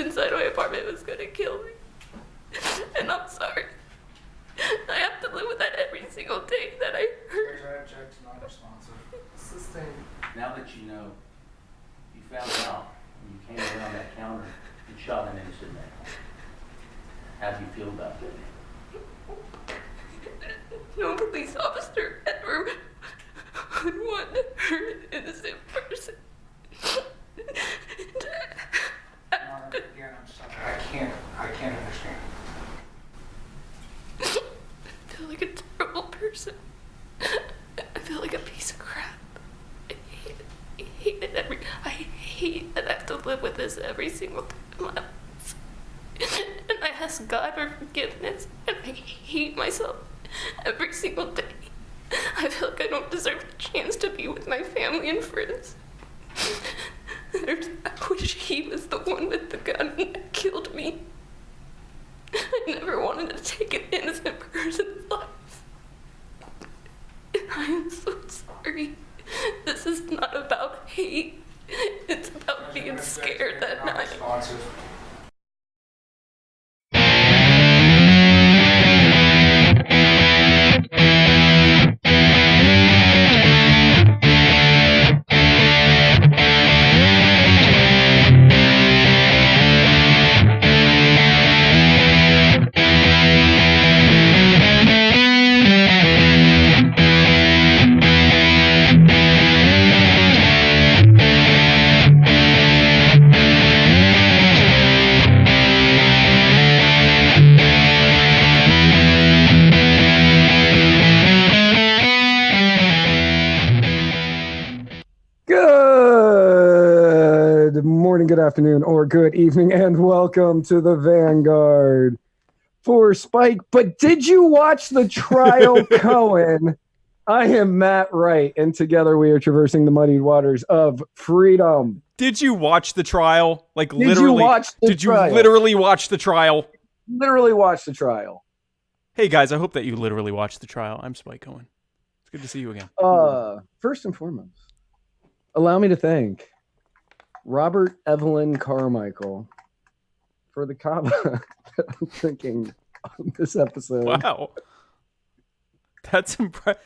inside my apartment was gonna kill me. And I'm sorry. I have to live with that every single day that I hurt. I object to non-responsive. Sustained. Now that you know, you found out when you came around that counter and shot an innocent man. How do you feel about that? No police officer ever would want to hurt an innocent person. Again, I'm sorry. I can't understand. I feel like a terrible person. I feel like a piece of crap. I hate it I hate that I have to live with this every single day of my life. And I ask God for forgiveness, and I hate myself every single day. I feel like I don't deserve the chance to be with my family and friends. I wish he was the one with the gun that killed me. I never wanted to take an innocent person's life. And I am so sorry. This is not about hate. It's about being scared that night. Good morning, good afternoon, or good evening, and welcome to the Vanguard for Spike. But did you watch the TrIaL, Cohen? I am Matt Wright, and together we are traversing the muddied waters of freedom. Did you watch the TrIaL? Like Did literally? you watch the Did you TrIaL? literally watch the TrIaL? Literally watch the TrIaL. Hey guys, I hope that you literally watched the TrIaL. I'm Spike Cohen. It's good to see you again. First and foremost, allow me to thank Robert Evelyn Carmichael for the kava that I'm drinking on this episode. Wow, that's impressive.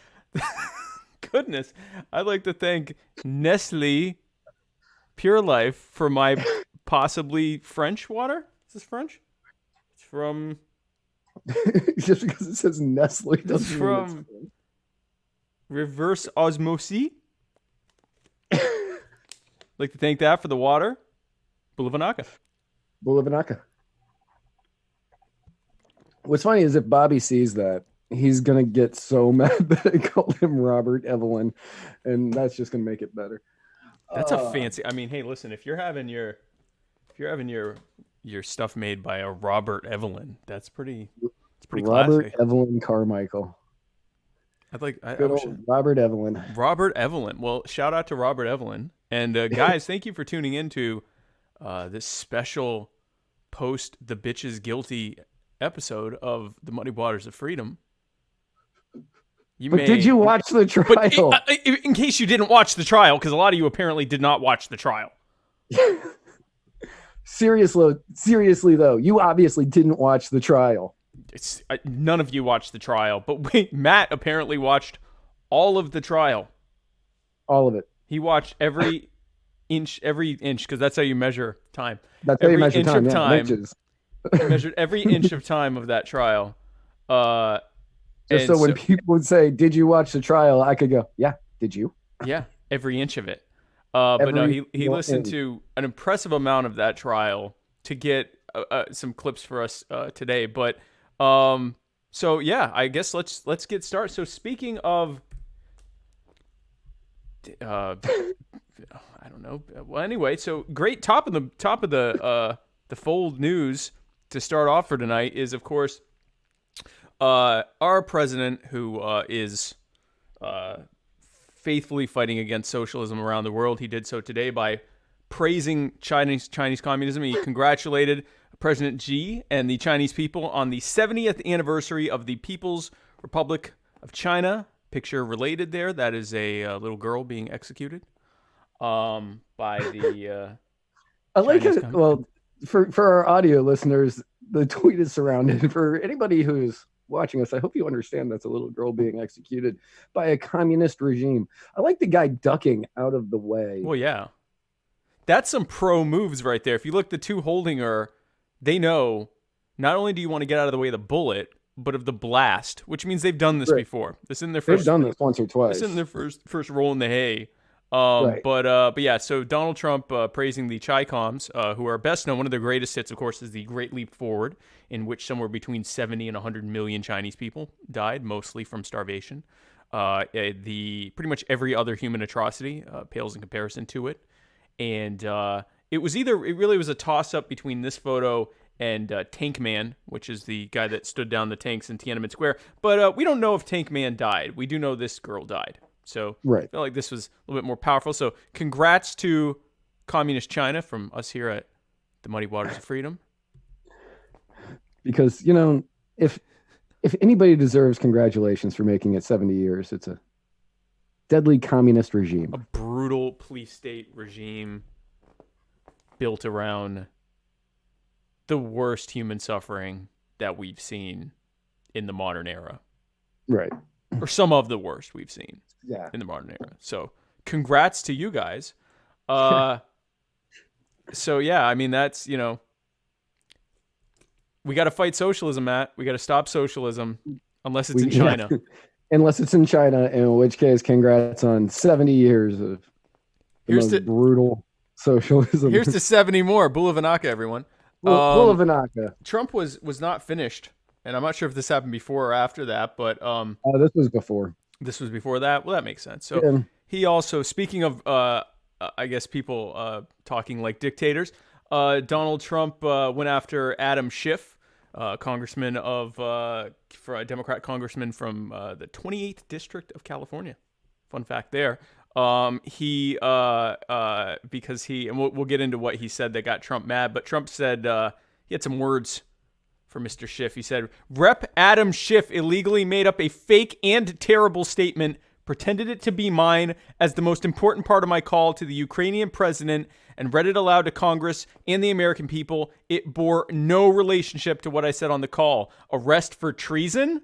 Goodness, I'd like to thank Nestle Pure Life for my possibly French water. Is this French? It's from. Just because it says Nestle doesn't It's mean from it's Reverse Osmosis. Like to thank that for the water. Bulavanaka. Bulavanaka. What's funny is if Bobby sees that, he's gonna get so mad that I called him Robert Evelyn, and that's just gonna make it better. That's a fancy. I mean, hey, listen, if you're having your stuff made by a Robert Evelyn, that's pretty. It's pretty Robert classy. Evelyn Carmichael. Good old Robert Evelyn. Robert Evelyn. Well, shout out to Robert Evelyn. And guys, thank you for tuning in to this special post The Bitch is Guilty episode of the Muddy Waters of Freedom. Did you watch the TrIaL? But in case you didn't watch the TrIaL, because a lot of you apparently did not watch the TrIaL. Seriously though, you obviously didn't watch the TrIaL. None of you watched the TrIaL, but wait, Matt apparently watched all of the TrIaL. All of it. He watched every inch, because that's how you measure time. That's how you measure time. Inches. He measured every inch of time of that trial. Just so when people would say, "Did you watch the TrIaL?" I could go, "Yeah, did you?" Yeah, every inch of it. But no, he listened to an impressive amount of that TrIaL to get some clips for us today. But so yeah, I guess let's get started. So speaking of, I don't know. Well, anyway, so great top of the fold news to start off for tonight is, of course, our president, who is faithfully fighting against socialism around the world. He did so today by praising Chinese communism. He congratulated President Xi and the Chinese people on the 70th anniversary of the People's Republic of China. Picture related there. That is a little girl being executed by the. I like it. Well, for our audio listeners, the tweet is surrounded. For anybody who's watching us, I hope you understand that's a little girl being executed by a communist regime. I like the guy ducking out of the way. Well, yeah. That's some pro moves right there. If you look, the two holding her, they know not only do you want to get out of the way of the bullet, but of the blast, which means they've done this before. This isn't their first. They've done this once or twice. This isn't their first roll in the hay. Right. But yeah, so Donald Trump praising the Chi-Coms, who are best known. One of their greatest hits, of course, is the Great Leap Forward, in which somewhere between 70 and 100 million Chinese people died, mostly from starvation. Pretty much every other human atrocity pales in comparison to it. And it really was a toss-up between this photo and Tank Man, which is the guy that stood down the tanks in Tiananmen Square. But we don't know if Tank Man died. We do know this girl died. So right. I feel like this was a little bit more powerful. So congrats to Communist China from us here at the Muddy Waters of Freedom. Because, if anybody deserves congratulations for making it 70 years, it's a deadly communist regime. A brutal police state regime built around the worst human suffering that we've seen in the modern era. Right. Or some of the worst we've seen in the modern era. So congrats to you guys. So yeah, I mean, that's, we got to fight socialism, Matt. We got to stop socialism unless it's in China. Unless it's in China, in which case, congrats on 70 years of brutal socialism. Here's to 70 more. Bula Vinaka, everyone. Bula Vinaka. Trump was not finished, and I'm not sure if this happened before or after that, but this was before. This was before that. Well, that makes sense. So he also, speaking of, I guess people talking like dictators, Donald Trump went after Adam Schiff, congressman for a Democrat congressman from the 28th District of California. Fun fact there. Because and we'll get into what he said that got Trump mad, but Trump said he had some words for Mr. Schiff. He said, Rep. Adam Schiff illegally made up a fake and terrible statement, pretended it to be mine as the most important part of my call to the Ukrainian president, and read it aloud to Congress and the American people. It bore no relationship to what I said on the call. Arrest for treason?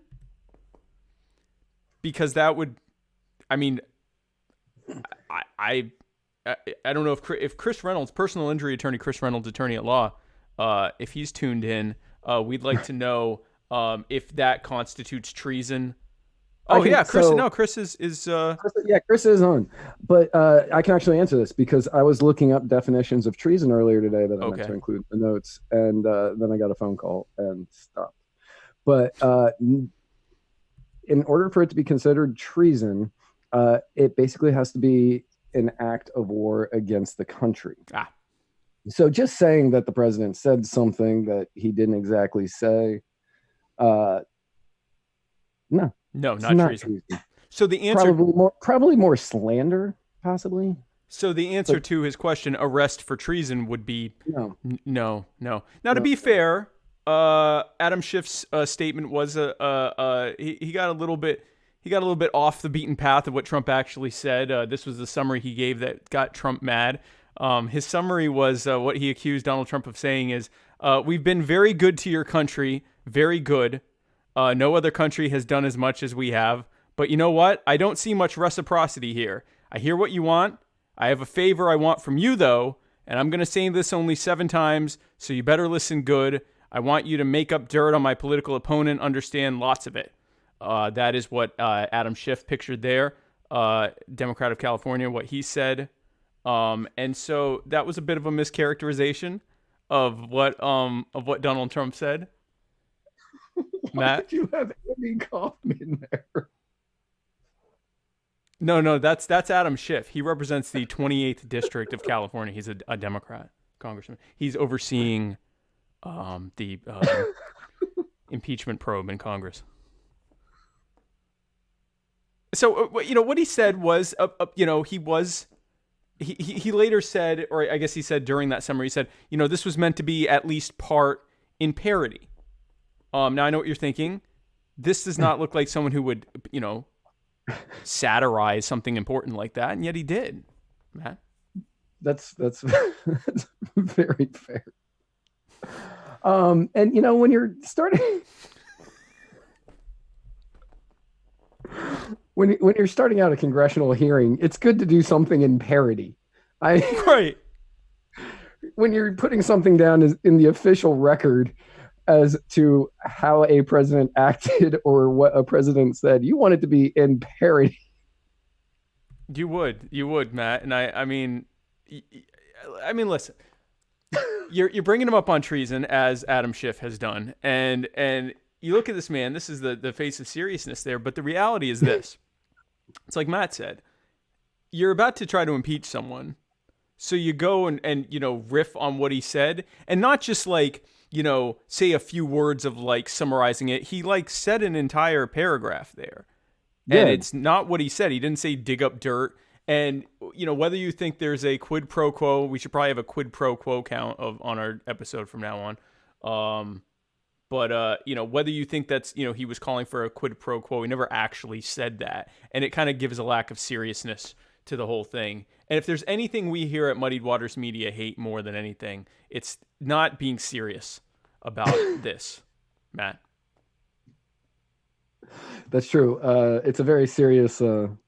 Because that would, I mean, I don't know if Chris Reynolds, personal injury attorney Chris Reynolds, attorney at law, if he's tuned in, we'd like to know if that constitutes treason. Oh yeah, Chris. Chris is. Chris is on, but I can actually answer this because I was looking up definitions of treason earlier today that I meant to include in the notes, and then I got a phone call and stopped. But in order for it to be considered treason, it basically has to be an act of war against the country. So just saying that the president said something that he didn't exactly say, no, not treason. So the answer probably more slander, possibly. So the answer to his question, arrest for treason, would be no. Now, to be fair, Adam Schiff's statement was he got a little bit off the beaten path of what Trump actually said. This was the summary he gave that got Trump mad. His summary was what he accused Donald Trump of saying is, we've been very good to your country, very good. No other country has done as much as we have. But you know what? I don't see much reciprocity here. I hear what you want. I have a favor I want from you, though, and I'm going to say this only 7 times, so you better listen good. I want you to make up dirt on my political opponent, understand lots of it. That is what Adam Schiff pictured there, Democrat of California, what he said. And so that was a bit of a mischaracterization of what Donald Trump said. Matt, did you have Andy Kaufman there? No, that's Adam Schiff. He represents the 28th District of California. He's a Democrat congressman. He's overseeing the impeachment probe in Congress. So what he said was he later said, or I guess he said during that summary, he said, this was meant to be at least part in parody. Now I know what you're thinking. This does not look like someone who would, satirize something important like that, and yet he did. Matt, that's very fair. And you know, when you're starting when you're starting out a congressional hearing, it's good to do something in parody. Right. When you're putting something down in the official record as to how a president acted or what a president said, you want it to be in parody. You would, Matt. And I mean, listen, you're bringing him up on treason, as Adam Schiff has done, and you look at this man. This is the face of seriousness there. But the reality is this: it's like Matt said, you're about to try to impeach someone, so you go and you know, riff on what he said, and not just like, you know, say a few words of like summarizing it. He like said an entire paragraph there. And it's not what he said. He didn't say dig up dirt. And, you know, whether you think there's a quid pro quo, we should probably have a quid pro quo count on our episode from now on. But you know, whether you think that's, you know, he was calling for a quid pro quo, he never actually said that. And it kind of gives a lack of seriousness to the whole thing. And if there's anything we here at Muddied Waters Media hate more than anything, it's not being serious about this, Matt. That's true. It's a very serious thing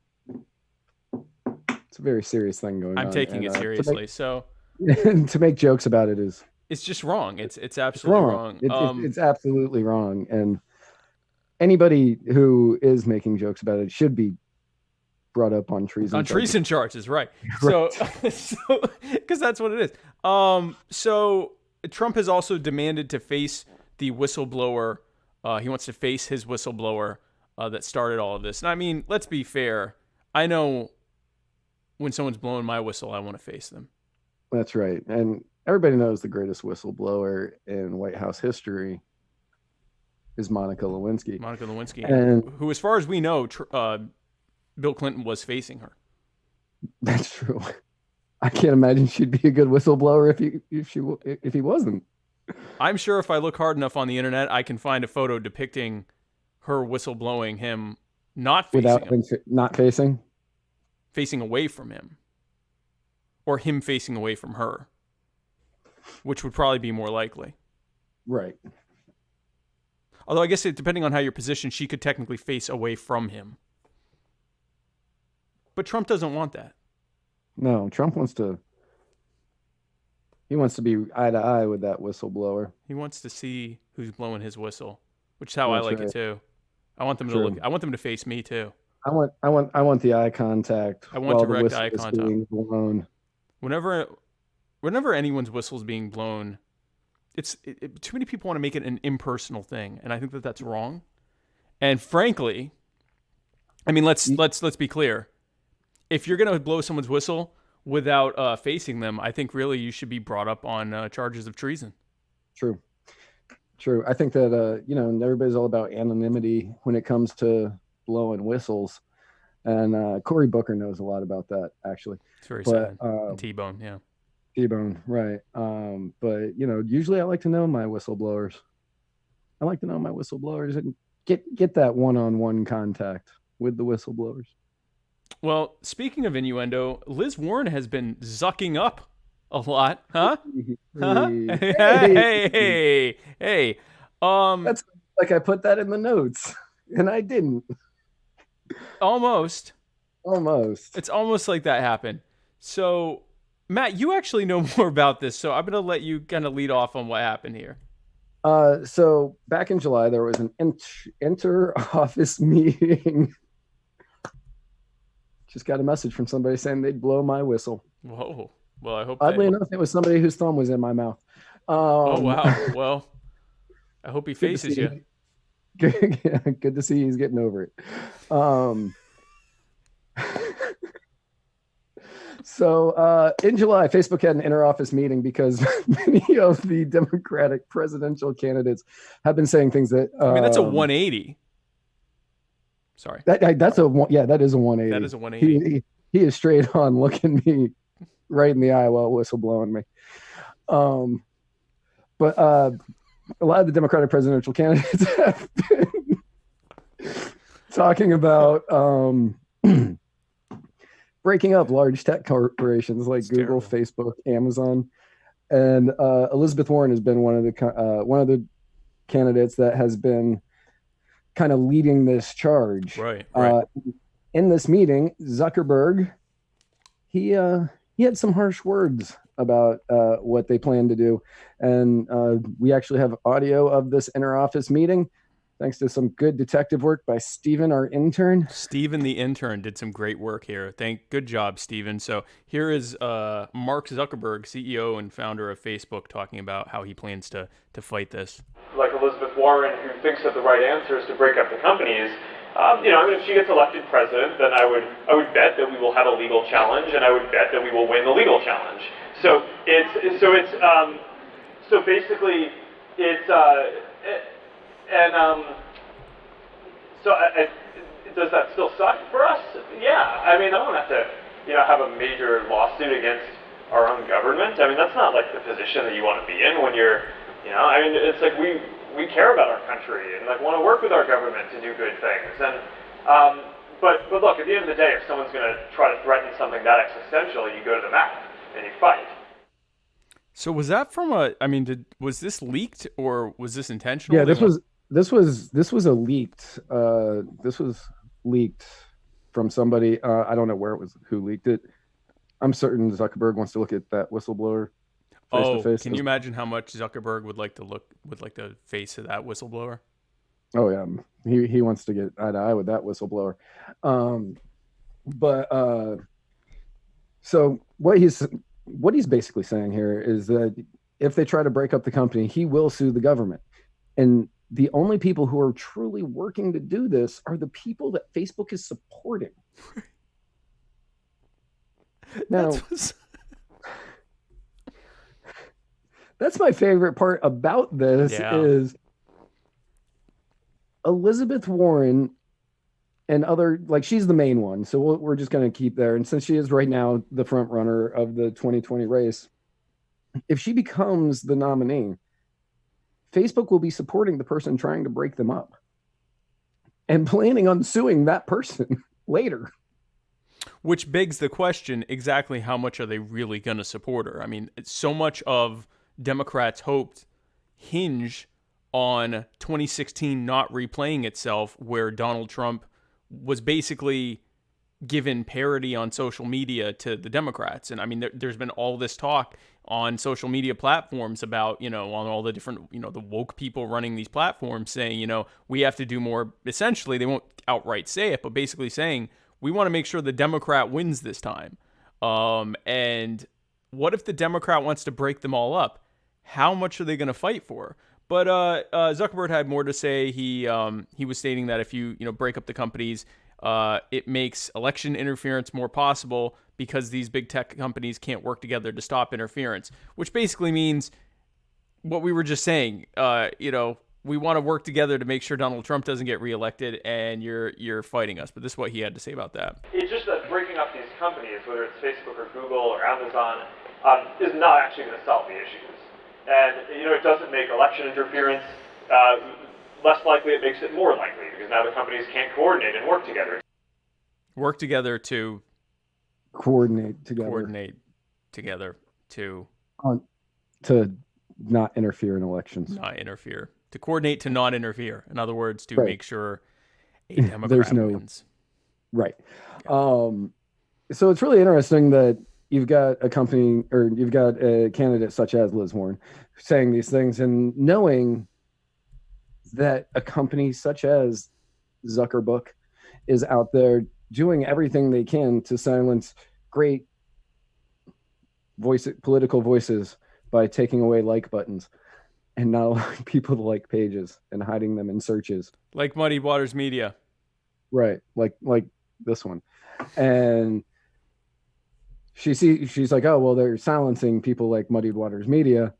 going on. I'm taking it seriously. To make jokes about it is, it's just wrong. It's absolutely wrong. It's absolutely wrong. And anybody who is making jokes about it should be brought up on treason. On treason charges, right? So, because that's what it is. So Trump has also demanded to face the whistleblower. He wants to face his whistleblower that started all of this. And I mean, let's be fair. I know when someone's blowing my whistle, I want to face them. That's right. And everybody knows the greatest whistleblower in White House history is Monica Lewinsky. And who, as far as we know, Bill Clinton was facing her. That's true. I can't imagine she'd be a good whistleblower if he wasn't. I'm sure if I look hard enough on the internet, I can find a photo depicting her whistleblowing him, not facing facing away from him, or him facing away from her, which would probably be more likely. Right. Although I guess depending on how you're positioned, she could technically face away from him. But Trump doesn't want that. No, Trump wants to. He wants to be eye to eye with that whistleblower. He wants to see who's blowing his whistle, which is how I like it too. I want them to look. I want them to face me too. I want the eye contact. I want direct eye contact. Whenever anyone's whistle is being blown, too many people want to make it an impersonal thing, and I think that that's wrong. And frankly, I mean, let's be clear. If you're gonna blow someone's whistle without facing them, I think really you should be brought up on charges of treason. True. I think that you know, everybody's all about anonymity when it comes to blowing whistles, and Cory Booker knows a lot about that, actually. It's very sad. T-Bone, right. But you know, usually I like to know my whistleblowers. And get that one-on-one contact with the whistleblowers. Well, speaking of innuendo, Liz Warren has been zucking up a lot, huh? Hey. That's like I put that in the notes, and I didn't. Almost. It's almost like that happened. So, Matt, you actually know more about this, so I'm going to let you kind of lead off on what happened here. So back in July, there was an inter-office meeting. Just got a message from somebody saying they'd blow my whistle. Whoa. Well, I hope. Oddly enough, it was somebody whose thumb was in my mouth. Oh, wow. Well, I hope he faces you. Good to see he's getting over it. So in July, Facebook had an inter-office meeting because many of the Democratic presidential candidates have been saying things that. I mean, that's a 180. Sorry. That is a 180. That is a 180. He is straight on looking me right in the eye while whistleblowing me. But a lot of the Democratic presidential candidates have been talking about breaking up large tech corporations like Google, Facebook, Amazon, And Elizabeth Warren has been one of the candidates that has been kind of leading this charge. Right. In this meeting, Zuckerberg, he had some harsh words about what they plan to do, and we actually have audio of this inter-office meeting, thanks to some good detective work by Steven, our intern. Steven, the intern, did some great work here. Good job, Steven. So here is Mark Zuckerberg, CEO and founder of Facebook, talking about how he plans to fight this. Like Elizabeth Warren, who thinks that the right answer is to break up the companies. If she gets elected president, then I would bet that we will have a legal challenge, and I would bet that we will win the legal challenge. So does that still suck for us? Yeah. I mean, I don't have to, have a major lawsuit against our own government. I mean, that's not like the position that you want to be in when you're, it's like we care about our country and like want to work with our government to do good things. And but look, at the end of the day, if someone's going to try to threaten something that existential, you go to the mat and you fight. So was that from was this leaked or was this intentional? Yeah, this was a leaked. This was leaked from somebody. I don't know who leaked it. I'm certain Zuckerberg wants to look at that whistleblower. Can you imagine how much Zuckerberg would like to look with like the face of that whistleblower? Oh yeah, he wants to get eye to eye with that whistleblower. So what he's basically saying here is that if they try to break up the company, he will sue the government. And the only people who are truly working to do this are the people that Facebook is supporting. Now, that's my favorite part about this is Elizabeth Warren and she's the main one. So we're just going to keep there. And since she is right now the front runner of the 2020 race, if she becomes the nominee, Facebook will be supporting the person trying to break them up and planning on suing that person later. Which begs the question, exactly how much are they really going to support her? I mean, so much of Democrats' hoped hinge on 2016 not replaying itself, where Donald Trump was basically given parity on social media to the Democrats. And I mean, there's been all this talk on social media platforms about, on all the different, the woke people running these platforms saying, we have to do more. Essentially, they won't outright say it, but basically saying, we want to make sure the Democrat wins this time. And what if the Democrat wants to break them all up? How much are they going to fight for? But Zuckerberg had more to say. He was stating that if you break up the companies, it makes election interference more possible because these big tech companies can't work together to stop interference, which basically means what we were just saying. We want to work together to make sure Donald Trump doesn't get reelected, and you're fighting us. But this is what he had to say about that. It's just that breaking up these companies, whether it's Facebook or Google or Amazon, is not actually going to solve the issues. And, it doesn't make election interference less likely. It makes it more likely because now the companies can't coordinate and work together. Work together to... Coordinate together to not interfere in elections. Not interfere. To coordinate to not interfere. In other words, to make sure a Democrat wins. Right. Yeah. So it's really interesting that you've got a company or you've got a candidate such as Liz Warren saying these things and knowing that a company such as Zuckerberg is out there doing everything they can to silence great political voices by taking away like buttons and not allowing people to like pages and hiding them in searches. Like Muddied Waters Media. Right. Like this one. And she's like, oh, well, they're silencing people like Muddied Waters Media.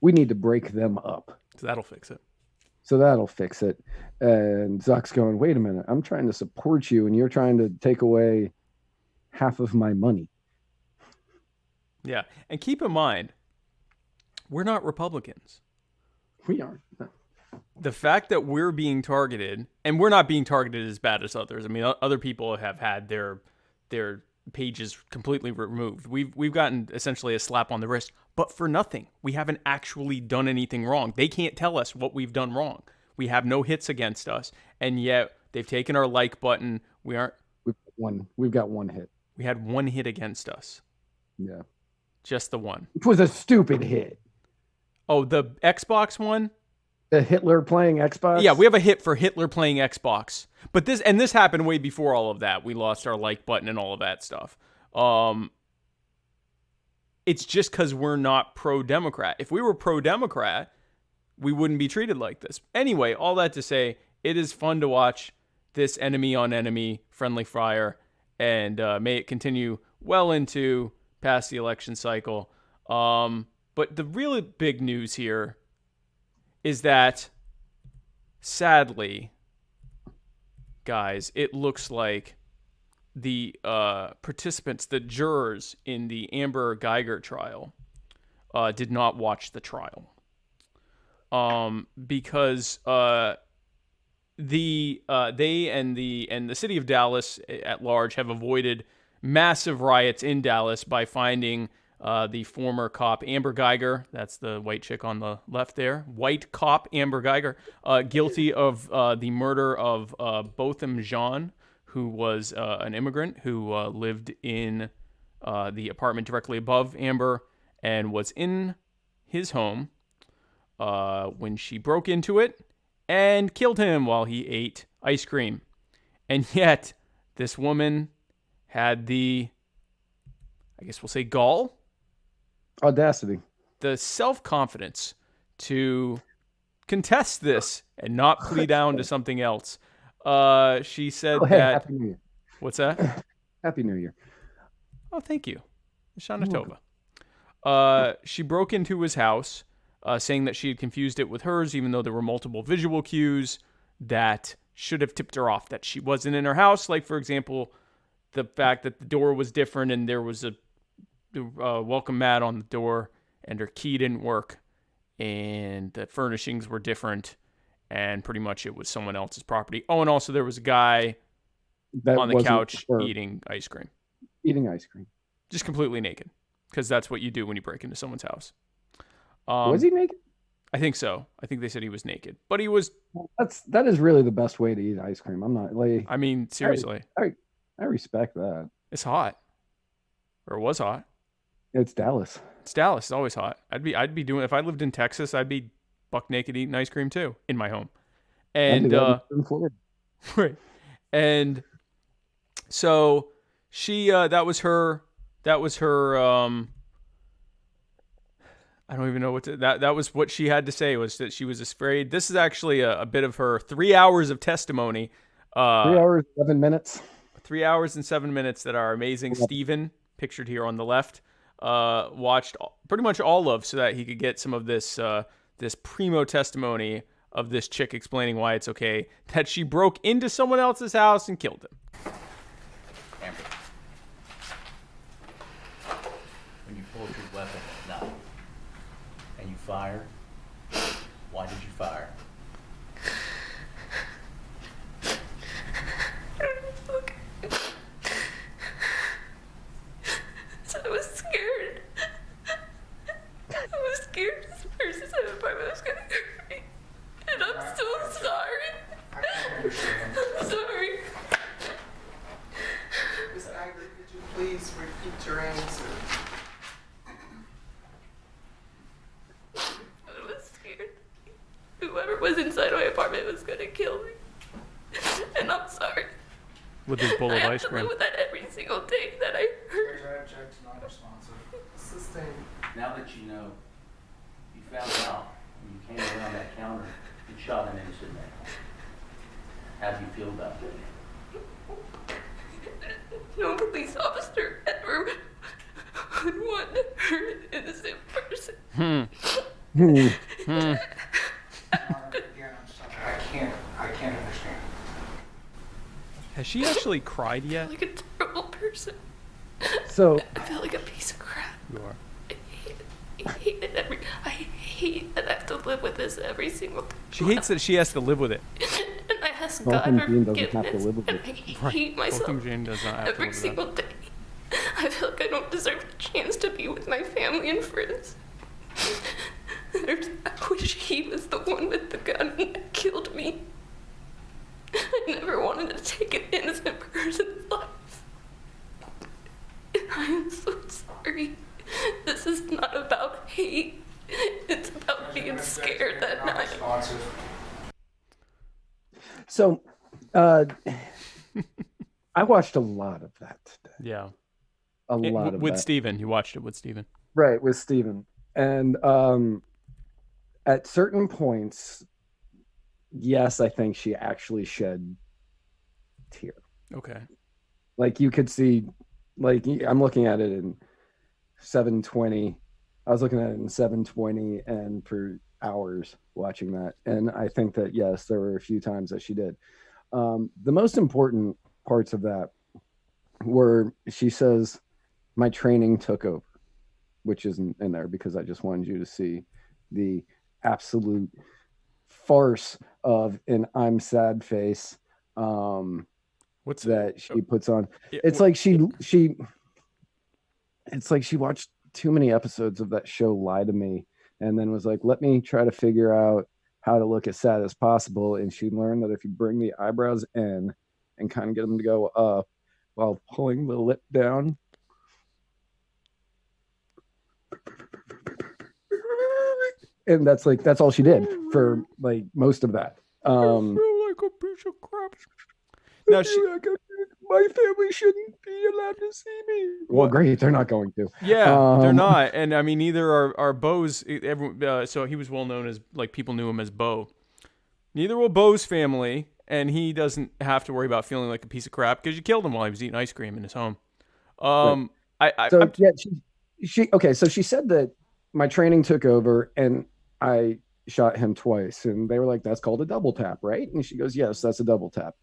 We need to break them up. So that'll fix it. And Zuck's going, wait a minute, I'm trying to support you and you're trying to take away half of my money. Yeah. And keep in mind, we're not Republicans. We aren't. No. The fact that we're being targeted, and we're not being targeted as bad as others. I mean, other people have had their pages completely removed. We've gotten essentially a slap on the wrist, but for nothing. We haven't actually done anything wrong. They can't tell us what we've done wrong. We have no hits against us, and yet they've taken our like button. We've got one hit. We had one hit against us. Yeah. Just the one. Which was a stupid hit. Oh, the Xbox one? The Hitler playing Xbox? Yeah, we have a hit for Hitler playing Xbox. But this happened way before all of that. We lost our like button and all of that stuff. It's just because we're not pro-Democrat. If we were pro-Democrat, we wouldn't be treated like this. Anyway, all that to say, it is fun to watch this enemy on enemy friendly fire, and may it continue well into past the election cycle. But the really big news here is that, sadly, guys, it looks like the participants, the jurors in the Amber Guyger trial, did not watch the trial. Because they and the city of Dallas at large have avoided massive riots in Dallas by finding the former cop Amber Guyger, that's the white chick on the left there, white cop Amber Guyger, guilty of the murder of Botham Jean, who was an immigrant who lived in the apartment directly above Amber and was in his home when she broke into it and killed him while he ate ice cream. And yet, this woman had the, I guess we'll say, gall? Audacity. The self-confidence to contest this and not plea down to something else. She said that... Happy New Year. What's that? Happy New Year. Oh, thank you. Shana Tova. She broke into his house, saying that she had confused it with hers, even though there were multiple visual cues that should have tipped her off that she wasn't in her house. Like, for example, the fact that the door was different and there was a welcome mat on the door and her key didn't work and the furnishings were different and pretty much it was someone else's property. Oh, and also there was a guy on the couch eating ice cream. Just completely naked, because that's what you do when you break into someone's house. Was he naked? I think so. I think they said he was naked, but he was. That is really the best way to eat ice cream. I'm not like. I mean, seriously. I respect that. It's hot, or it was hot. It's Dallas. It's Dallas. It's always hot. I'd be doing, if I lived in Texas, I'd be buck naked eating ice cream too in my home. And in Florida. Right. And so she that was her I don't even know what to, that was what she had to say, was that she was afraid. This is actually a bit of her 3 hours of testimony. 3 hours, 7 minutes. 3 hours and 7 minutes that our amazing Steven, pictured here on the left, watched pretty much all of, so that he could get some of this this primo testimony of this chick explaining why it's okay that she broke into someone else's house and killed him. Amber, when you pulled your weapon at night and you fired, why did you fire? So I was scared. I was scared this person in the apartment was gonna hurt me. And I'm so sorry. I can't understand. I'm sorry. Ms. Guyger, could you please repeat your answer? I was scared. Whoever was inside my apartment was gonna kill me. And I'm sorry. With his bowl of I ice have to cream. live with that every single day that I heard. Judge, I object to non-responsive. Sustained. Now that you know, you found out when you came around that counter and shot an innocent man. How do you feel about that? No police officer ever would want to hurt an innocent person. Again, I'm sorry. I can't understand. Has she actually cried I yet? feel like a terrible person. So I feel like a piece of crap. You are. I hate that I have to live with this every single day. She hates that she has to live with it. And I ask Botham God for Jean doesn't have to forgiveness. live with And it. I hate myself Botham Jean does not have to every live with single that. day. I feel like I don't deserve the chance to be with my family and friends. I wish he was the one with the gun that killed me. I never wanted to take an innocent person's life. And I am so sorry. This is not about hate. It's about being scared that night. Responsive. So, I watched a lot of that today. Yeah. A lot of with that. Steven. You watched it with Steven. Right, with Steven. And at certain points, yes, I think she actually shed tear. Okay. Like you could see, like I'm looking at it in 720. I was looking at it in 720 and for hours watching that. And I think that, yes, there were a few times that she did. The most important parts of that were she says, my training took over, which isn't in there because I just wanted you to see the absolute farce of an I'm sad face What's that she puts on. Yeah, It's like it's like she watched too many episodes of that show Lie to Me and then was like, let me try to figure out how to look as sad as possible. And she learned that if you bring the eyebrows in and kind of get them to go up while pulling the lip down, and that's all she did for like most of that. I feel like a piece of crap. Now My family shouldn't be allowed to see me. Well, great, they're not going to. Yeah, they're not, and I mean neither are Bo's. So he was well known as, like, people knew him as Bo. Neither will Bo's family, and he doesn't have to worry about feeling like a piece of crap because you killed him while he was eating ice cream in his home. So she said that my training took over and I shot him twice, and they were like, "That's called a double tap, right?" And she goes, "Yes, that's a double tap."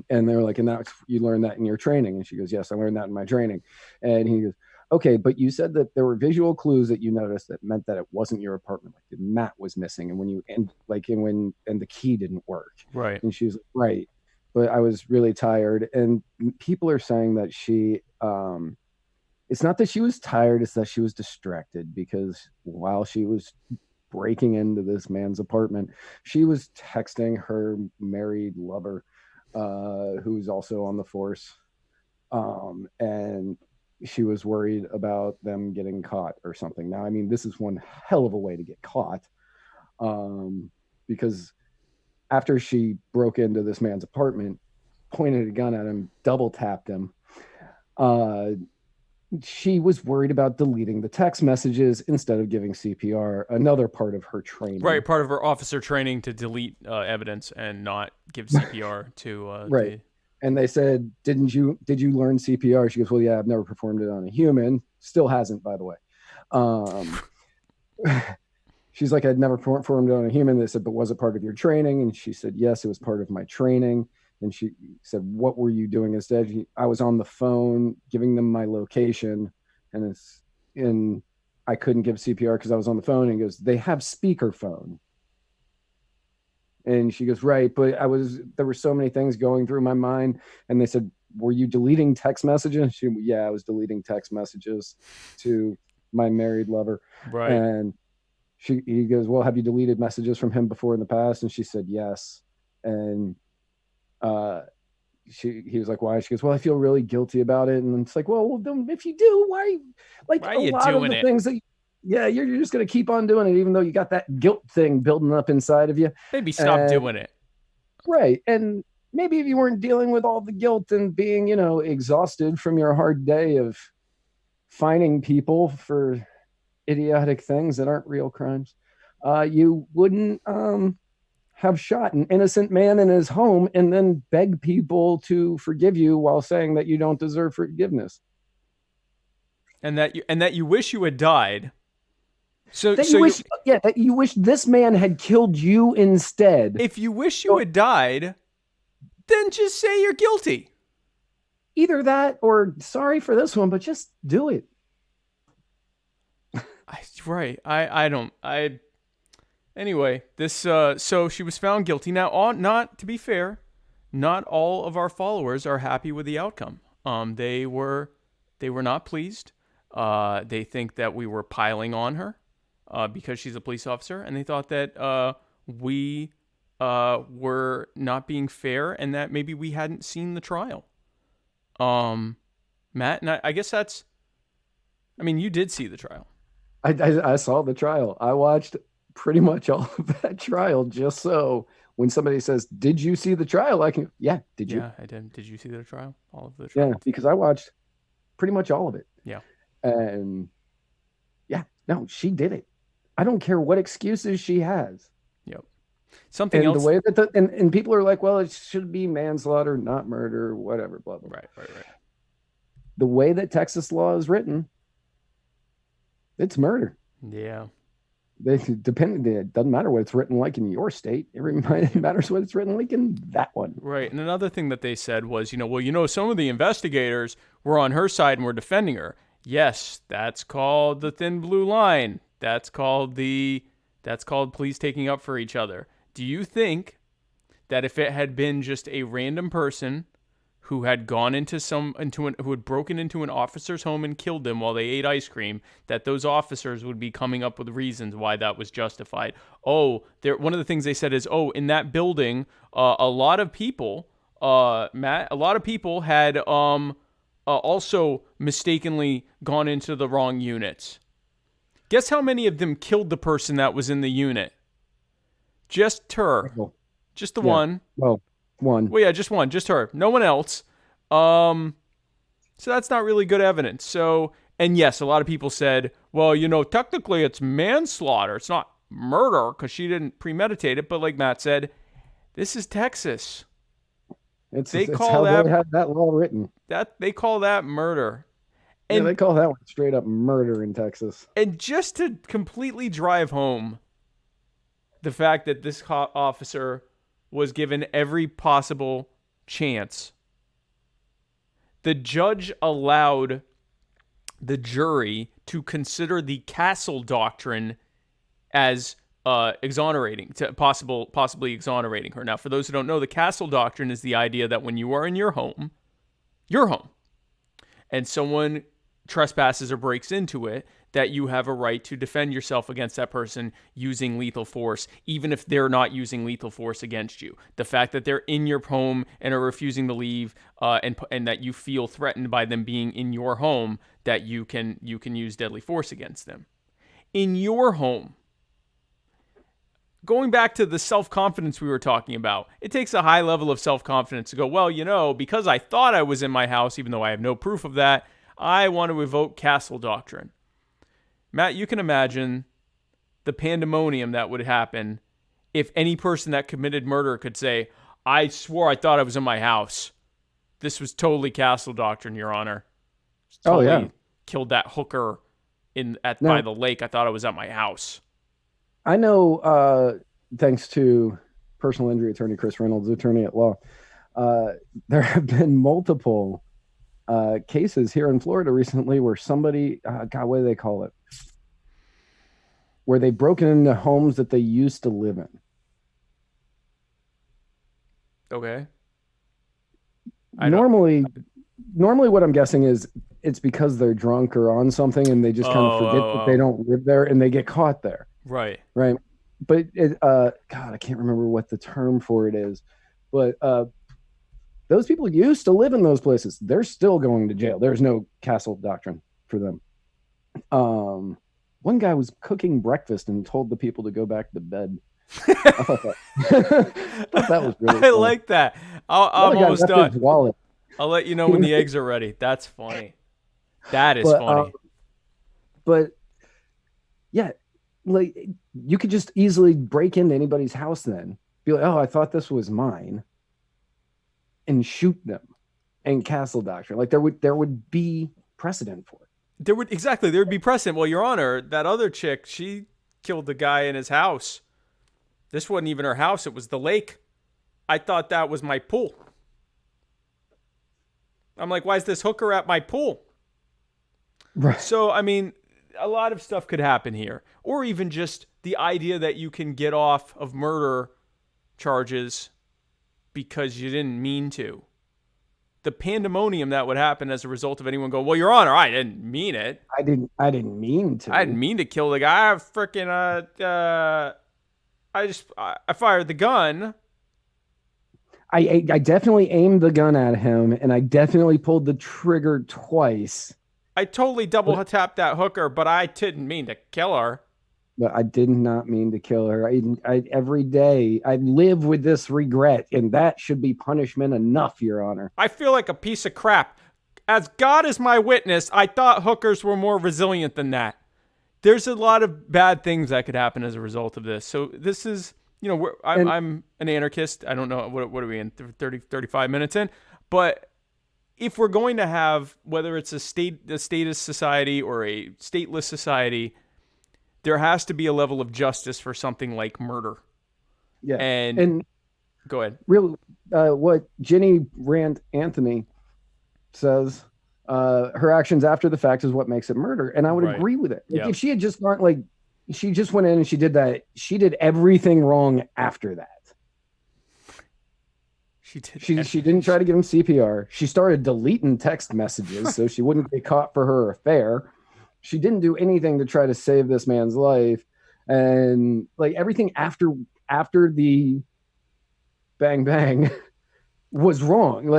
And they were like, "And that's, you learned that in your training?" And she goes, "Yes, I learned that in my training." And he goes, "Okay, but you said that there were visual clues that you noticed that meant that it wasn't your apartment, like the mat was missing, and when the key didn't work." Right. And she was like, "Right, but I was really tired." And people are saying that she, it's not that she was tired, it's that she was distracted, because while she was breaking into this man's apartment, she was texting her married lover, who's also on the force, and she was worried about them getting caught or something. Now, I mean, this is one hell of a way to get caught, because after she broke into this man's apartment, pointed a gun at him, double tapped him, she was worried about deleting the text messages instead of giving CPR, another part of her training. Right, part of her officer training to delete evidence and not give CPR to right. And they said, did you learn CPR? She goes, "Well, yeah, I've never performed it on a human." Still hasn't, by the way. She's like, "I'd never performed it on a human." They said, "But was it part of your training?" And she said, "Yes, it was part of my training." And she said, "What were you doing instead?" "I was on the phone giving them my location, and I couldn't give CPR because I was on the phone." And he goes, "They have speakerphone." And she goes, "Right, but there were so many things going through my mind." And they said, "Were you deleting text messages?" She, "Yeah, I was deleting text messages to my married lover." Right. And he goes, "Well, have you deleted messages from him before in the past?" And she said, "Yes." And he was like, "Why?" She goes, "Well, I feel really guilty about it." And it's like, well, then if you do, why are you lot doing of the it? things that, you're just going to keep on doing it, even though you got that guilt thing building up inside of you. Maybe stop doing it. Right. And maybe if you weren't dealing with all the guilt and being, exhausted from your hard day of fining people for idiotic things that aren't real crimes, you wouldn't have shot an innocent man in his home and then beg people to forgive you while saying that you don't deserve forgiveness. And that you wish you had died. That you wish this man had killed you instead. If you wish you had died, then just say you're guilty. Either that or sorry for this one, but just do it. Right. Anyway, this so she was found guilty. Now, not to be fair, not all of our followers are happy with the outcome. They They were not pleased. They think that we were piling on her because she's a police officer, and they thought that we were not being fair and that maybe we hadn't seen the trial. Matt, and I guess that's, I mean, you did see the trial. I saw the trial. I watched pretty much all of that trial just so when somebody says, "Did you see the trial?" I can, yeah, did you? Yeah, I did. Did you see the trial? All of the trial? Yeah, because I watched pretty much all of it. Yeah. And yeah, no, she did it. I don't care what excuses she has. Yep. Something And else. the way that and people are like, well, it should be manslaughter, not murder, whatever, blah, blah. Right. The way that Texas law is written, it's murder. Yeah. It doesn't matter what it's written like in your state. It matters what it's written like in that one. Right. And another thing that they said was, some of the investigators were on her side and were defending her. Yes, that's called the thin blue line. That's called police taking up for each other. Do you think that if it had been just a random person who had gone who had broken into an officer's home and killed them while they ate ice cream, that those officers would be coming up with reasons why that was justified? One of the things they said is, in that building, a lot of people, Matt, had also mistakenly gone into the wrong units. Guess how many of them killed the person that was in the unit? Just her. Just the one. Well, one. Well, yeah, just one. Just her. No one else. So that's not really good evidence. So, and yes, a lot of people said, well, technically it's manslaughter. It's not murder because she didn't premeditate it. But like Matt said, this is Texas. It's how they have that law written. They call that murder. And, yeah, they call that one straight up murder in Texas. And just to completely drive home the fact that this officer was given every possible chance, the judge allowed the jury to consider the Castle Doctrine as exonerating, to possibly exonerating her. Now, for those who don't know, the Castle Doctrine is the idea that when you are in your home, and someone trespasses or breaks into it, that you have a right to defend yourself against that person using lethal force, even if they're not using lethal force against you. The fact that they're in your home and are refusing to leave, and that you feel threatened by them being in your home, that you can use deadly force against them. In your home, going back to the self-confidence we were talking about, it takes a high level of self-confidence to go, well, because I thought I was in my house, even though I have no proof of that, I want to evoke Castle Doctrine. Matt, you can imagine the pandemonium that would happen if any person that committed murder could say, I swore I thought I was in my house. This was totally Castle Doctrine, Your Honor. Totally killed that hooker by the lake. I thought I was at my house. I know, thanks to personal injury attorney Chris Reynolds, attorney at law, there have been multiple cases here in Florida recently where somebody, what do they call it? Where they broke into homes that they used to live in. Okay. Normally what I'm guessing is it's because they're drunk or on something and they just kind of forget that they don't live there and they get caught there. Right. But God, I can't remember what the term for it is, but those people used to live in those places. They're still going to jail. There's no Castle Doctrine for them. One guy was cooking breakfast and told the people to go back to bed. I thought that was really funny. I like that. I'm almost done. His wallet. I'll let you know when the eggs are ready. That's funny. That is funny. But yeah, like you could just easily break into anybody's house then. Be like, oh, I thought this was mine. And shoot them. And Castle Doctrine. Like there would be precedent for it. There would be precedent. Well, Your Honor, that other chick, she killed the guy in his house. This wasn't even her house. It was the lake. I thought that was my pool. I'm like, why is this hooker at my pool? Right. So, I mean, a lot of stuff could happen here. Or even just the idea that you can get off of murder charges because you didn't mean to. the pandemonium that would happen as a result of anyone going, well, Your Honor, I didn't mean it. I didn't mean to. I didn't mean to kill the guy. I freaking I fired the gun. I definitely aimed the gun at him, and I definitely pulled the trigger twice. I totally double tapped that hooker, but I didn't mean to kill her. But I did not mean to kill her. Every day I live with this regret, and that should be punishment enough, Your Honor. I feel like a piece of crap. As God is my witness, I thought hookers were more resilient than that. There's a lot of bad things that could happen as a result of this. So this is, I'm an anarchist. I don't know, what are we in, 30, 35 minutes in? But if we're going to have, whether it's a statist society or a stateless society, there has to be a level of justice for something like murder. Yeah. And go ahead. What Jenny Rand Anthony says, her actions after the fact is what makes it murder. And I would agree with it. If she had just gone, she just went in and she did that, she did everything wrong after that. She didn't try to give him CPR. She started deleting text messages so she wouldn't get caught for her affair. She didn't do anything to try to save this man's life. And everything after the bang bang was wrong.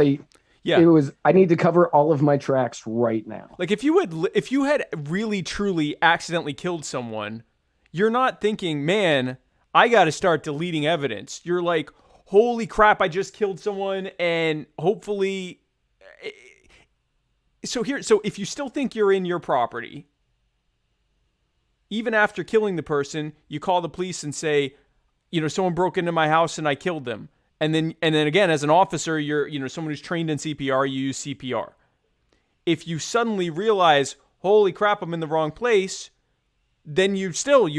It was, I need to cover all of my tracks right now. If you had really truly accidentally killed someone, you're not thinking, man, I got to start deleting evidence. You're like, holy crap, I just killed someone, and hopefully. So if you still think you're in your property, even after killing the person, you call the police and say, someone broke into my house and I killed them. And then again, as an officer, you're, someone who's trained in CPR, you use CPR. If you suddenly realize, holy crap, I'm in the wrong place, then you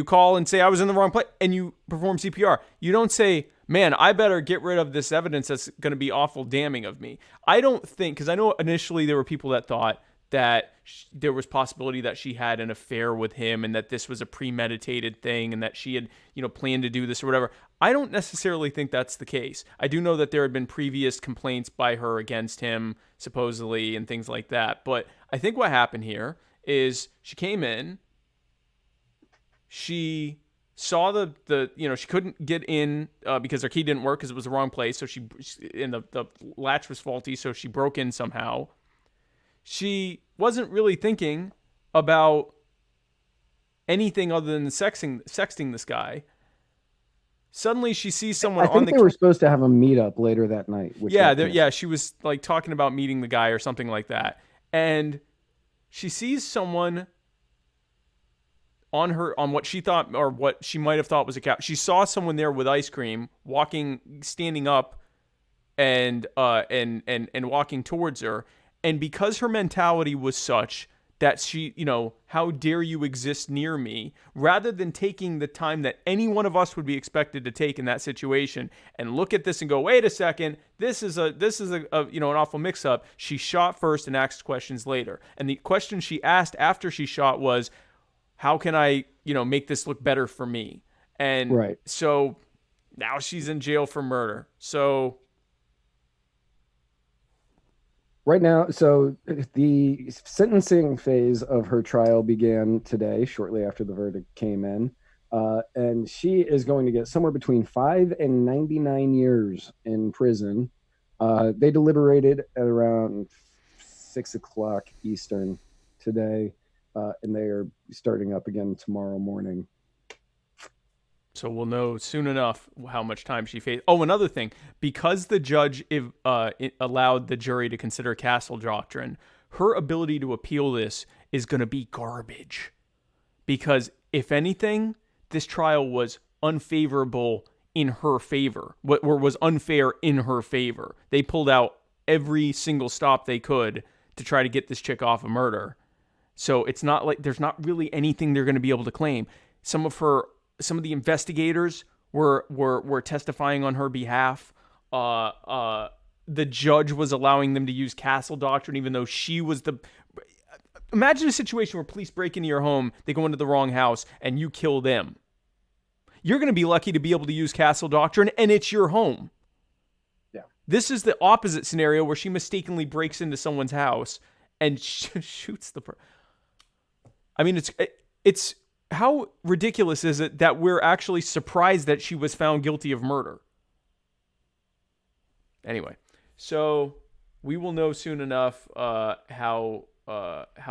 call and say, I was in the wrong place, and you perform CPR. You don't say, man, I better get rid of this evidence that's going to be awful damning of me. I don't think, because I know initially there were people that thought that there was possibility that she had an affair with him and that this was a premeditated thing and that she had, planned to do this or whatever. I don't necessarily think that's the case. I do know that there had been previous complaints by her against him, supposedly, and things like that. But I think what happened here is she came in, she saw the she couldn't get in because her key didn't work because it was the wrong place. So the latch was faulty, so she broke in somehow. She wasn't really thinking about anything other than sexting this guy. Suddenly, she sees someone. I think they were supposed to have a meetup later that night. She was talking about meeting the guy or something like that, and she sees someone on what she thought or what she might have thought was a couch. She saw someone there with ice cream, standing up, and walking towards her. And because her mentality was such that she, how dare you exist near me, rather than taking the time that any one of us would be expected to take in that situation and look at this and go, wait a second, this is an awful mix-up. She shot first and asked questions later. And the question she asked after she shot was, how can I, make this look better for me? And so now she's in jail for murder. So right now, so the sentencing phase of her trial began today, shortly after the verdict came in. And she is going to get somewhere between 5 and 99 years in prison. They deliberated at around 6 o'clock Eastern today, and they are starting up again tomorrow morning. So we'll know soon enough how much time she faced. Oh, another thing, because the judge allowed the jury to consider castle doctrine, her ability to appeal this is going to be garbage. Because if anything, this trial was unfavorable in her favor, or was unfair in her favor. They pulled out every single stop they could to try to get this chick off of murder. So it's not like there's not really anything they're going to be able to claim. Some of the investigators were testifying on her behalf. The judge was allowing them to use castle doctrine, even though she was the. Imagine a situation where police break into your home, they go into the wrong house, and you kill them. You're going to be lucky to be able to use castle doctrine, and it's your home. Yeah. This is the opposite scenario where she mistakenly breaks into someone's house and shoots the person. I mean, it's how ridiculous is it that we're actually surprised that she was found guilty of murder? Anyway, so we will know soon enough how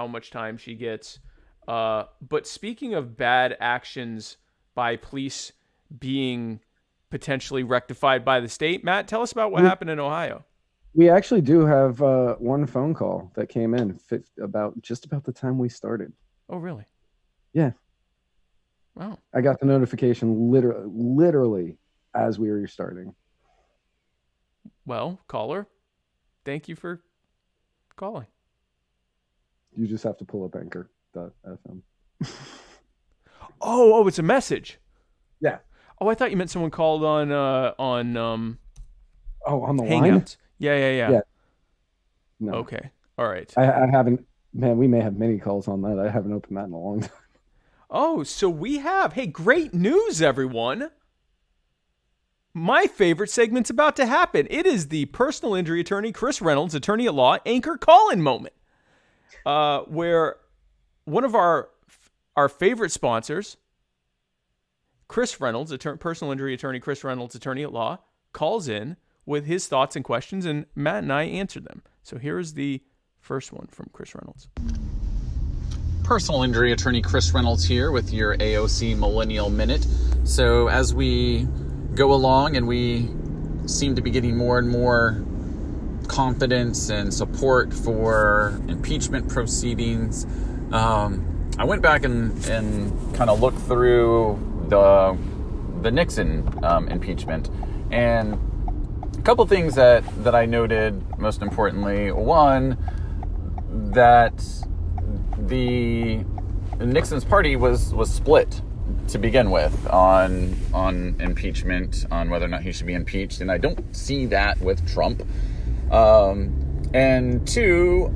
much time she gets. But speaking of bad actions by police being potentially rectified by the state, Matt, tell us about what happened in Ohio. We actually do have one phone call that came in just about the time we started. Oh, really? Yeah. Wow. I got the notification literally as we were starting. Well, caller, thank you for calling. You just have to pull up anchor.fm. Oh, it's a message. Yeah. Oh, I thought you meant someone called on on the Hangouts. line? Yeah. No. Okay. All right. I haven't. Man, we may have many calls on that. I haven't opened that in a long time. Oh, so we have. Hey, great news, everyone. My favorite segment's about to happen. It is the personal injury attorney, Chris Reynolds, attorney at law, anchor call-in moment, where one of our favorite sponsors, Chris Reynolds, personal injury attorney, Chris Reynolds, attorney at law, calls in with his thoughts and questions, and Matt and I answer them. So here's the first one from Chris Reynolds. Personal injury attorney Chris Reynolds here with your AOC Millennial Minute. So as we go along and we seem to be getting more and more confidence and support for impeachment proceedings, I went back and kind of looked through the Nixon impeachment, and a couple things that I noted most importantly. One, that the Nixon's party was split to begin with on impeachment, on whether or not he should be impeached, and I don't see that with Trump. And two,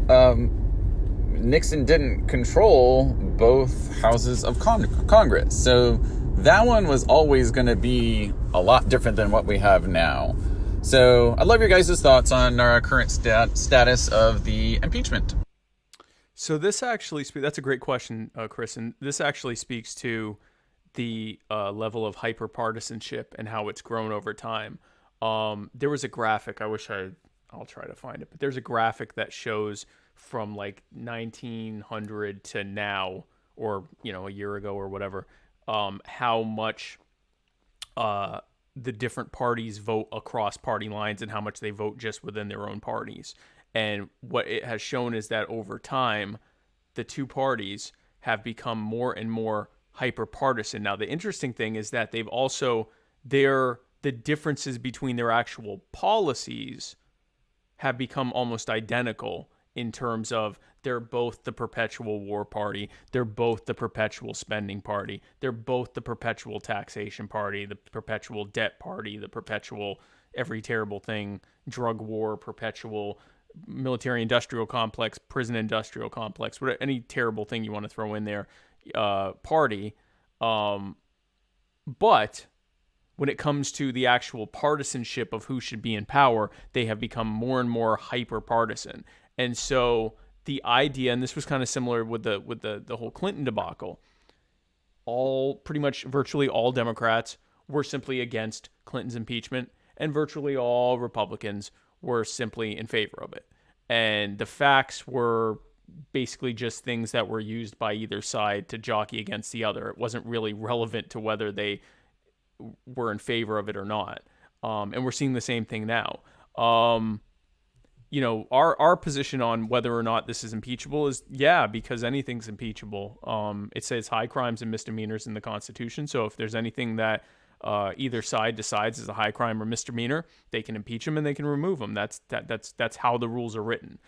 Nixon didn't control both houses of Congress, so that one was always going to be a lot different than what we have now. So I'd love your guys' thoughts on our current status of the impeachment. So this actually that's a great question, Chris, and this actually speaks to the level of hyperpartisanship and how it's grown over time. There was a graphic, I'll try to find it, but there's a graphic that shows from like 1900 to now, or a year ago or whatever, how much the different parties vote across party lines and how much they vote just within their own parties. And what it has shown is that over time, the two parties have become more and more hyper-partisan. Now, the interesting thing is that they've also, the differences between their actual policies have become almost identical in terms of they're both the perpetual war party, they're both the perpetual spending party, they're both the perpetual taxation party, the perpetual debt party, the perpetual every terrible thing, drug war, perpetual military industrial complex, prison industrial complex, whatever, any terrible thing you want to throw in there, party. But when it comes to the actual partisanship of who should be in power, they have become more and more hyper partisan. And so the idea, and this was kind of similar with the whole Clinton debacle, pretty much virtually all Democrats were simply against Clinton's impeachment, and virtually all Republicans were simply in favor of it. And the facts were basically just things that were used by either side to jockey against the other. It wasn't really relevant to whether they were in favor of it or not. And we're seeing the same thing now. Our position on whether or not this is impeachable is, because anything's impeachable. It says high crimes and misdemeanors in the Constitution. So if there's anything that either side decides is a high crime or misdemeanor, they can impeach them and they can remove them. That's how the rules are written.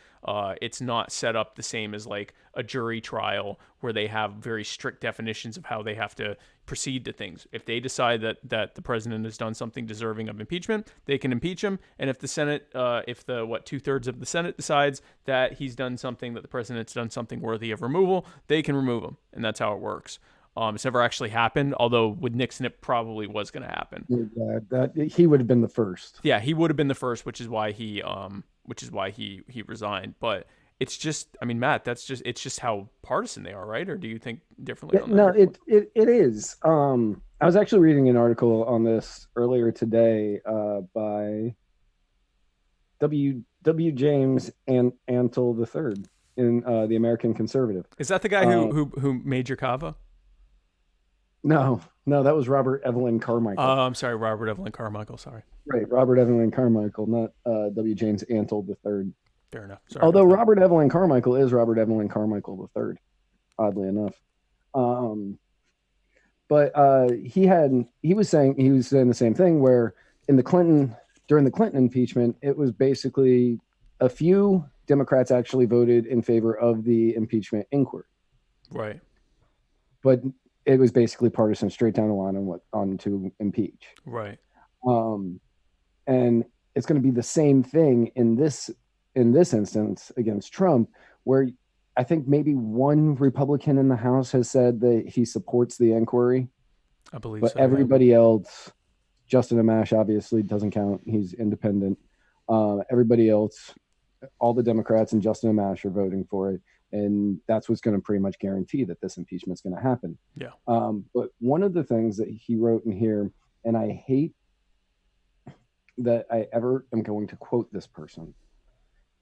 It's not set up the same as like a jury trial where they have very strict definitions of how they have to proceed to things. If they decide that the president has done something deserving of impeachment, they can impeach him. And if the Senate, if the 2/3 of the Senate decides that he's done something, that the president's done something worthy of removal, they can remove him. And that's how it works. It's never actually happened, although with Nixon it probably was going to happen. Yeah, that he would have been the first. Yeah, he would have been the first, which is why he resigned. But it's just, I mean, Matt, it's just how partisan they are, right? Or do you think differently on that? No, it is. I was actually reading an article on this earlier today by W. James and Antle III in the American Conservative. Is that the guy who made your kava? No, that was Robert Evelyn Carmichael. I'm sorry, Robert Evelyn Carmichael. Sorry. Right, Robert Evelyn Carmichael, not W. James Antle III. Fair enough. Sorry. Although Robert Evelyn Carmichael is Robert Evelyn Carmichael III, oddly enough. But he was saying the same thing, where during the Clinton impeachment, it was basically a few Democrats actually voted in favor of the impeachment inquiry. Right. But it was basically partisan, straight down the line on to impeach. Right. And it's going to be the same thing in this instance against Trump, where I think maybe one Republican in the House has said that he supports the inquiry. I believe but so. Everybody else, Justin Amash obviously doesn't count. He's independent. Everybody else, all the Democrats and Justin Amash are voting for it. And that's what's going to pretty much guarantee that this impeachment is going to happen. Yeah. But one of the things that he wrote in here, and I hate that I ever am going to quote this person,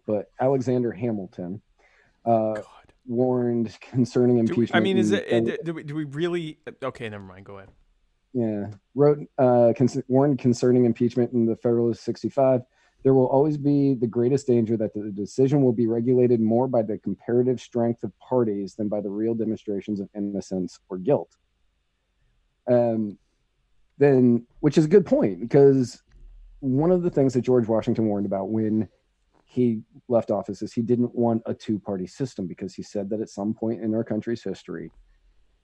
but Alexander Hamilton warned concerning impeachment. Do we really? Okay, never mind. Go ahead. Yeah. Warned concerning impeachment in the Federalist 65. There will always be the greatest danger that the decision will be regulated more by the comparative strength of parties than by the real demonstrations of innocence or guilt. Which is a good point, because one of the things that George Washington warned about when he left office is he didn't want a two-party system, because he said that at some point in our country's history,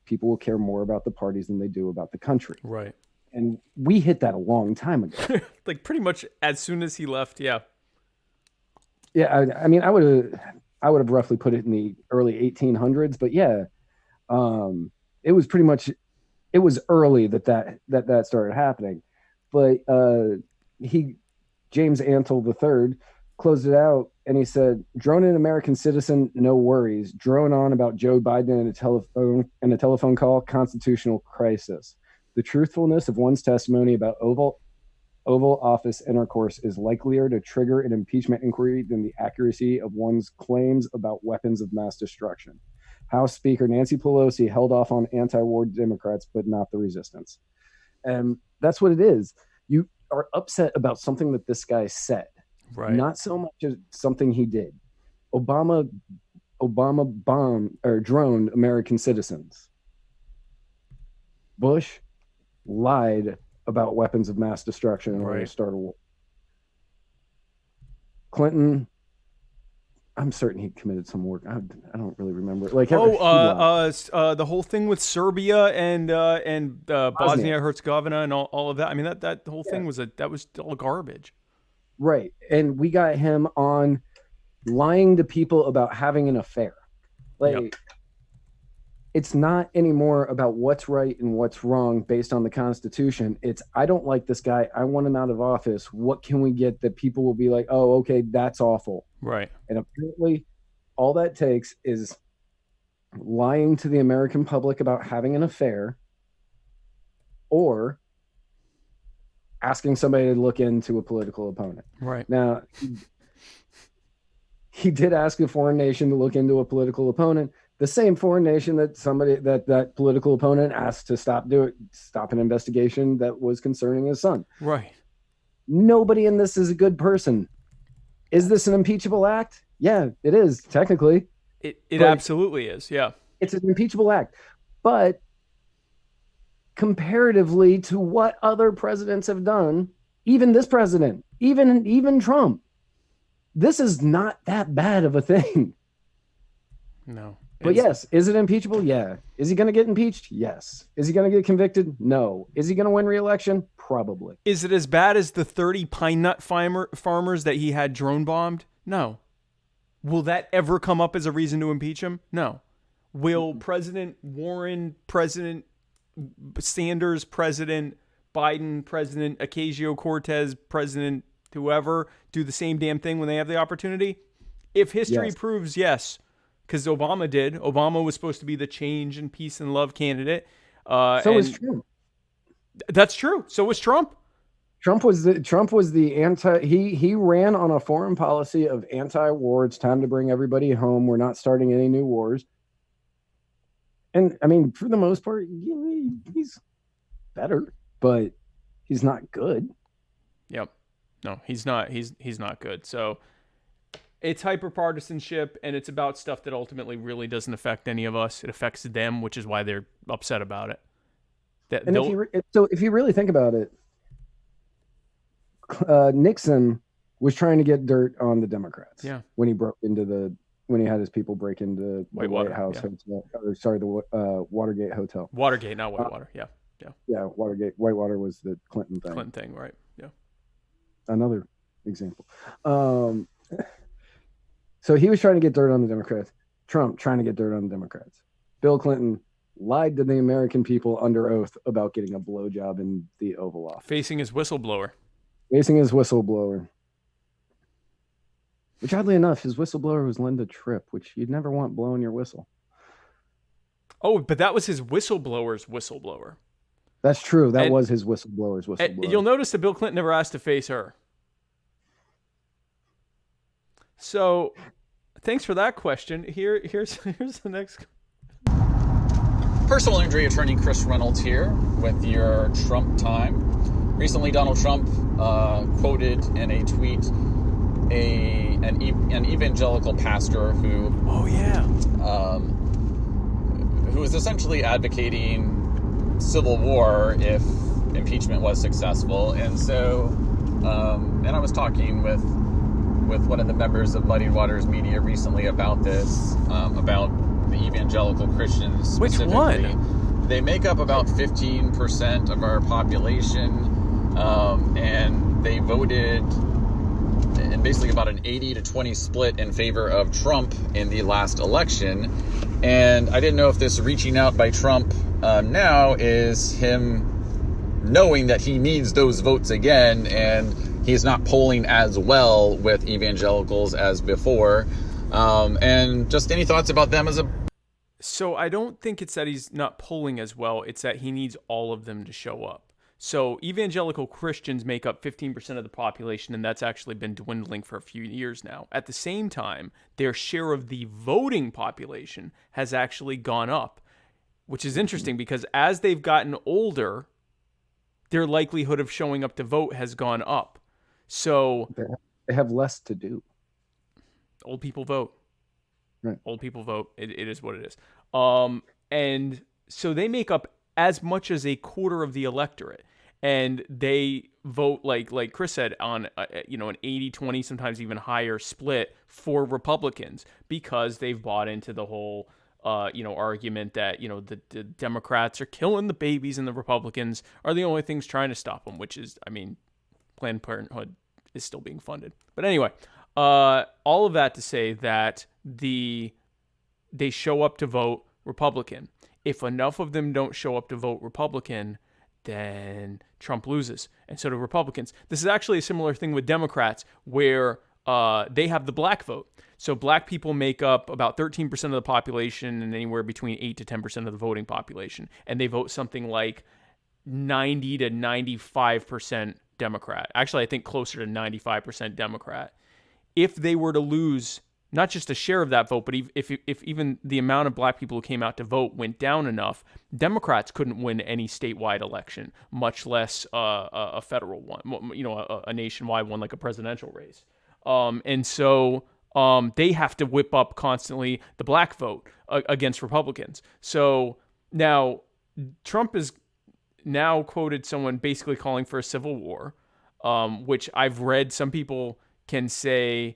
people will care more about the parties than they do about the country. Right. And we hit that a long time ago. Like pretty much as soon as he left. Yeah. Yeah. I mean, I would have roughly put it in the early 1800s, but yeah, it was pretty much, it was early that started happening. But James Antle III closed it out, and he said, "Drone an American citizen, no worries. Drone on about Joe Biden and a telephone call, constitutional crisis. The truthfulness of one's testimony about Oval Office intercourse is likelier to trigger an impeachment inquiry than the accuracy of one's claims about weapons of mass destruction. House Speaker Nancy Pelosi held off on anti-war Democrats, but not the resistance." And that's what it is. You are upset about something that this guy said, right? Not so much as something he did. Obama bombed or droned American citizens. Bush lied about weapons of mass destruction in order to start a war. Clinton, I'm certain he committed some work. I don't really remember. Like, the whole thing with Serbia and Bosnia Herzegovina and all of that. I mean, that whole thing was all garbage. Right, and we got him on lying to people about having an affair. Like, It's not anymore about what's right and what's wrong based on the Constitution. It's, I don't like this guy. I want him out of office. What can we get that people will be like, oh, okay, that's awful. Right. And apparently all that takes is lying to the American public about having an affair, or asking somebody to look into a political opponent. Right. Now, he did ask a foreign nation to look into a political opponent. The same foreign nation that that political opponent asked to stop an investigation that was concerning his son. Right. Nobody in this is a good person. Is this an impeachable act? Yeah, it is, technically. It absolutely is, yeah. It's an impeachable act. But comparatively to what other presidents have done, even this president, even Trump, this is not that bad of a thing. No. But yes, is it impeachable? Yeah. Is he going to get impeached? Yes. Is he going to get convicted? No. Is he going to win re-election? Probably. Is it as bad as the 30 pine nut farmers that he had drone bombed? No. Will that ever come up as a reason to impeach him? No. Will President Warren, President Sanders, President Biden, President Ocasio-Cortez, President whoever do the same damn thing when they have the opportunity? If history proves yes, because Obama did. Obama was supposed to be the change and peace and love candidate. So was Trump. That's true. So was Trump. Trump was the anti. He ran on a foreign policy of anti-war. It's time to bring everybody home. We're not starting any new wars. And I mean, for the most part, he's better, but he's not good. Yep. No, he's not. He's not good. So it's hyper-partisanship, and it's about stuff that ultimately really doesn't affect any of us. It affects them, which is why they're upset about it. If you really think about it, Nixon was trying to get dirt on the Democrats. Yeah. When he had his people break into the White House Hotel, the Watergate Hotel. Watergate, not Whitewater. Yeah. Yeah, Watergate. Whitewater was the Clinton thing. Clinton thing, right? Yeah. Another example. So he was trying to get dirt on the Democrats. Trump trying to get dirt on the Democrats. Bill Clinton lied to the American people under oath about getting a blowjob in the Oval Office. Facing his whistleblower. Which, oddly enough, his whistleblower was Linda Tripp, which you'd never want blowing your whistle. Oh, but that was his whistleblower's whistleblower. That's true. That was his whistleblower's whistleblower. You'll notice that Bill Clinton never asked to face her. So, thanks for that question. Here's the next. Personal injury attorney Chris Reynolds here with your Trump time. Recently, Donald Trump quoted in a tweet an evangelical pastor who was essentially advocating civil war if impeachment was successful. And so, and I was talking with one of the members of Muddy Waters Media recently about this, about the evangelical Christians specifically. Which one? They make up about 15% of our population, and they voted in basically about an 80-20 split in favor of Trump in the last election. And I didn't know if this reaching out by Trump now is him knowing that he needs those votes again, and he's not polling as well with evangelicals as before. And just any thoughts about them as a... So I don't think it's that he's not polling as well. It's that he needs all of them to show up. So evangelical Christians make up 15% of the population, and that's actually been dwindling for a few years now. At the same time, their share of the voting population has actually gone up, which is interesting because as they've gotten older, their likelihood of showing up to vote has gone up. So they have less to do. Old people vote. Right. Old people vote. It is what it is. And so they make up as much as a quarter of the electorate, and they vote like Chris said on an 80-20, sometimes even higher split for Republicans because they've bought into the whole argument that the Democrats are killing the babies and the Republicans are the only things trying to stop them, which is, I mean, Planned Parenthood is still being funded. But anyway, all of that to say that they show up to vote Republican. If enough of them don't show up to vote Republican, then Trump loses, and so do Republicans. This is actually a similar thing with Democrats, where they have the black vote. So black people make up about 13% of the population and anywhere between 8 to 10% of the voting population, and they vote something like 90 to 95% Democrat. Actually, I think closer to 95% Democrat. If they were to lose not just a share of that vote, but if even the amount of black people who came out to vote went down enough, Democrats couldn't win any statewide election, much less a federal one, a nationwide one like a presidential race. And so they have to whip up constantly the black vote against Republicans. So now Trump has now quoted someone basically calling for a civil war, which I've read some people can say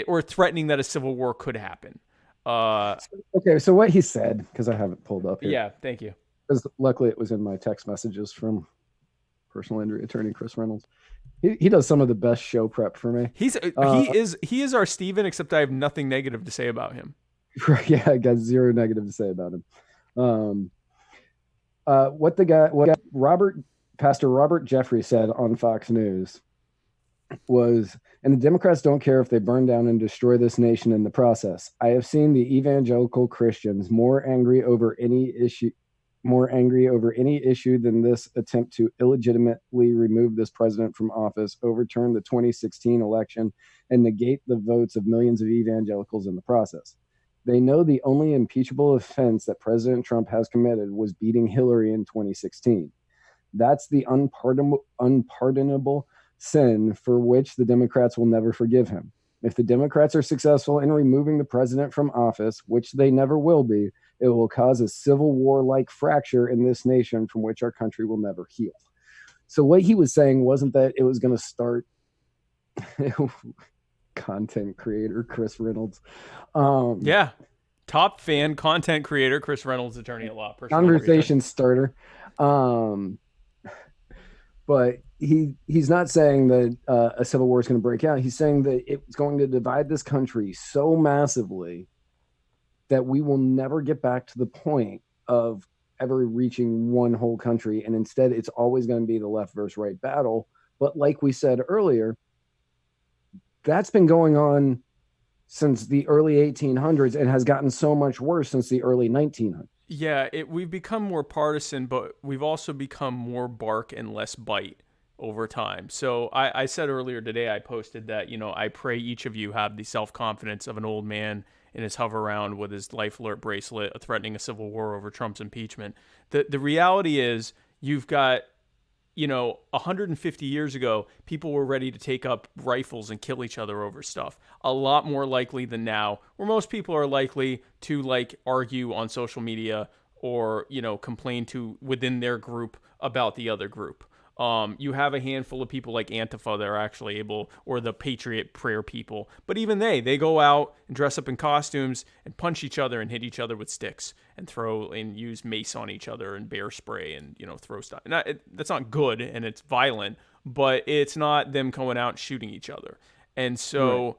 or threatening that a civil war could happen. Okay, so what he said, because I have it pulled up here. Yeah, thank you. Because luckily it was in my text messages from personal injury attorney Chris Reynolds. He does some of the best show prep for me. He is our Steven, except I have nothing negative to say about him. Yeah, I got zero negative to say about him. What Pastor Robert Jeffrey said on Fox News was, and the Democrats don't care if they burn down and destroy this nation in the process. I have seen the evangelical Christians more angry over any issue than this attempt to illegitimately remove this president from office, overturn the 2016 election, and negate the votes of millions of evangelicals in the process. They know the only impeachable offense that President Trump has committed was beating Hillary in 2016. That's the unpardonable sin for which the Democrats will never forgive him. If the Democrats are successful in removing the president from office, which they never will be, it will cause a civil war-like fracture in this nation from which our country will never heal. So what he was saying wasn't that it was going to start content creator Chris Reynolds. Yeah. Top fan, content creator, Chris Reynolds, attorney at law. Conversation starter. But he's not saying that a civil war is going to break out. He's saying that it's going to divide this country so massively that we will never get back to the point of ever reaching one whole country. And instead, it's always going to be the left versus right battle. But like we said earlier, that's been going on since the early 1800s and has gotten so much worse since the early 1900s. Yeah, we've become more partisan, but we've also become more bark and less bite over time. So I said earlier today, I posted that, I pray each of you have the self-confidence of an old man in his hover around with his life alert bracelet, threatening a civil war over Trump's impeachment. The reality is you've got, 150 years ago, people were ready to take up rifles and kill each other over stuff. A lot more likely than now, where most people are likely to argue on social media or, complain to within their group about the other group. You have a handful of people like Antifa that are actually able, or the Patriot Prayer people. But even they go out and dress up in costumes and punch each other and hit each other with sticks and throw and use mace on each other and bear spray and, throw stuff. That's not good and it's violent, but it's not them going out and shooting each other. And so,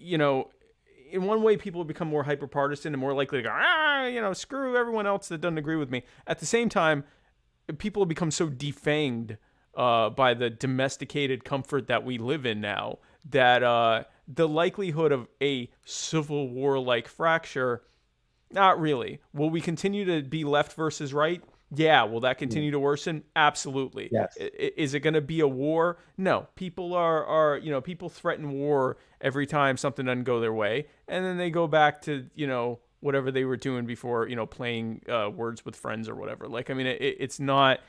in one way, people become more hyper-partisan and more likely to go, screw everyone else that doesn't agree with me. At the same time, people have become so defanged by the domesticated comfort that we live in now that the likelihood of a civil war-like fracture, not really. Will we continue to be left versus right? Yeah. Will that continue to worsen? Absolutely. Yes. Is it going to be a war? No. People are people threaten war every time something doesn't go their way, and then they go back to, whatever they were doing before, playing Words with Friends or whatever. It's not.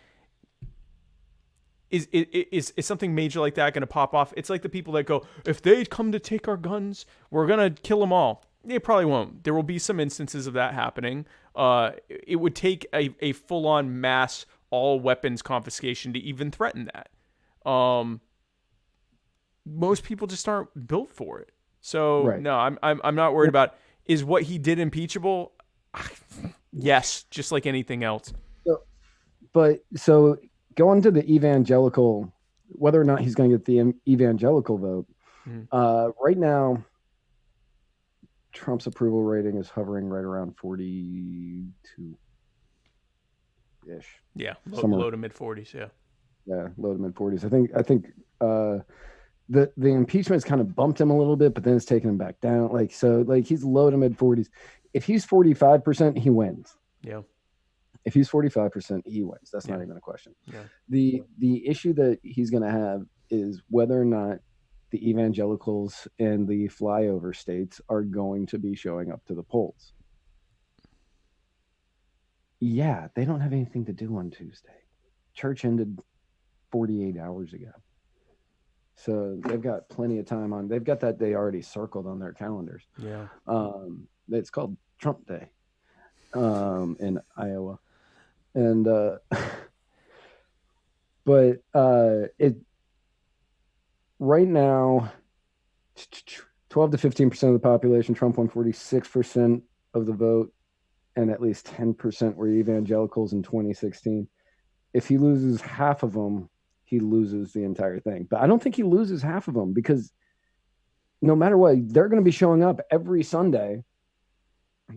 Is something major like that going to pop off? It's like the people that go, if they come to take our guns, we're going to kill them all. They probably won't. There will be some instances of that happening. It would take a full-on mass all weapons confiscation to even threaten that. Most people just aren't built for it. So right. No, I'm not worried about. Is what he did impeachable? Yes, just like anything else. So going to the evangelical, whether or not he's going to get the evangelical vote, right now, Trump's approval rating is hovering right around 42-ish. Yeah, low to mid 40s. Yeah, low to mid 40s. I think the impeachment's kind of bumped him a little bit, but then it's taken him back down. He's low to mid 40s. If he's 45%, he wins. Yeah. If he's 45%, he wins. That's not even a question. Yeah. The issue that he's going to have is whether or not the evangelicals and the flyover states are going to be showing up to the polls. Yeah, they don't have anything to do on Tuesday. Church ended 48 hours ago. So they've got plenty of time on. They've got that day already circled on their calendars. Yeah. It's called Trump Day in Iowa. And but it right now 12 to 15% of the population, Trump won 46% of the vote, and at least 10% were evangelicals in 2016. If he loses half of them, he loses the entire thing. But I don't think he loses half of them, because no matter what, they're going to be showing up every Sunday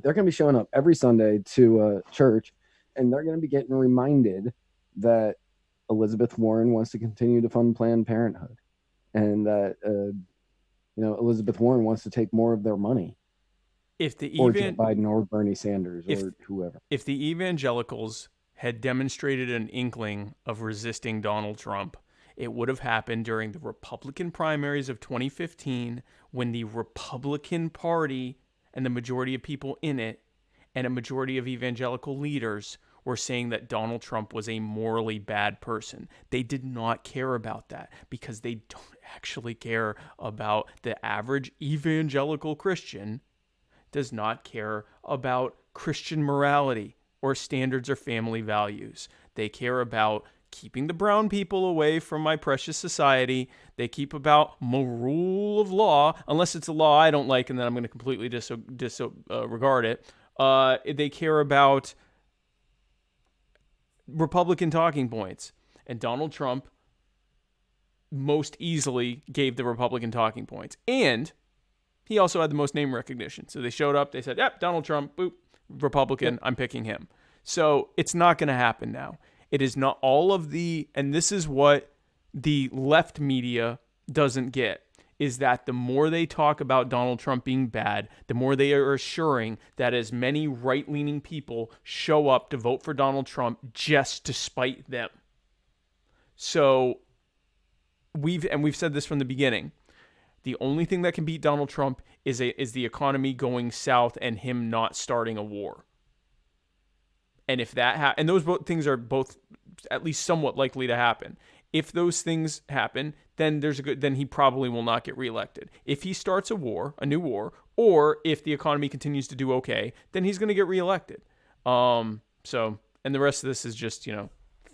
they're going to be showing up every Sunday to church, and they're going to be getting reminded that Elizabeth Warren wants to continue to fund Planned Parenthood, and that Elizabeth Warren wants to take more of their money. If the or Joe Biden or Bernie Sanders or whoever. If the evangelicals had demonstrated an inkling of resisting Donald Trump, it would have happened during the Republican primaries of 2015, when the Republican Party and the majority of people in it and a majority of evangelical leaders were saying that Donald Trump was a morally bad person. They did not care about that because they don't actually care about the average evangelical Christian does not care about Christian morality or standards or family values. They care about keeping the brown people away from my precious society. They keep about my rule of law, unless it's a law I don't like and then I'm going to completely disregard it. They care about Republican talking points. And Donald Trump most easily gave the Republican talking points. And he also had the most name recognition. So they showed up, they said, yep, Donald Trump, boop, Republican, I'm picking him. So it's not going to happen now. It is not all of and this is what the left media doesn't get, is that the more they talk about Donald Trump being bad, the more they are assuring that as many right-leaning people show up to vote for Donald Trump just to spite them. So we've said this from the beginning. The only thing that can beat Donald Trump is the economy going south and him not starting a war. And if that and those both things are both at least somewhat likely to happen. If those things happen, then then he probably will not get reelected. If he starts a new war, or if the economy continues to do okay, then he's going to get reelected. And the rest of this is just,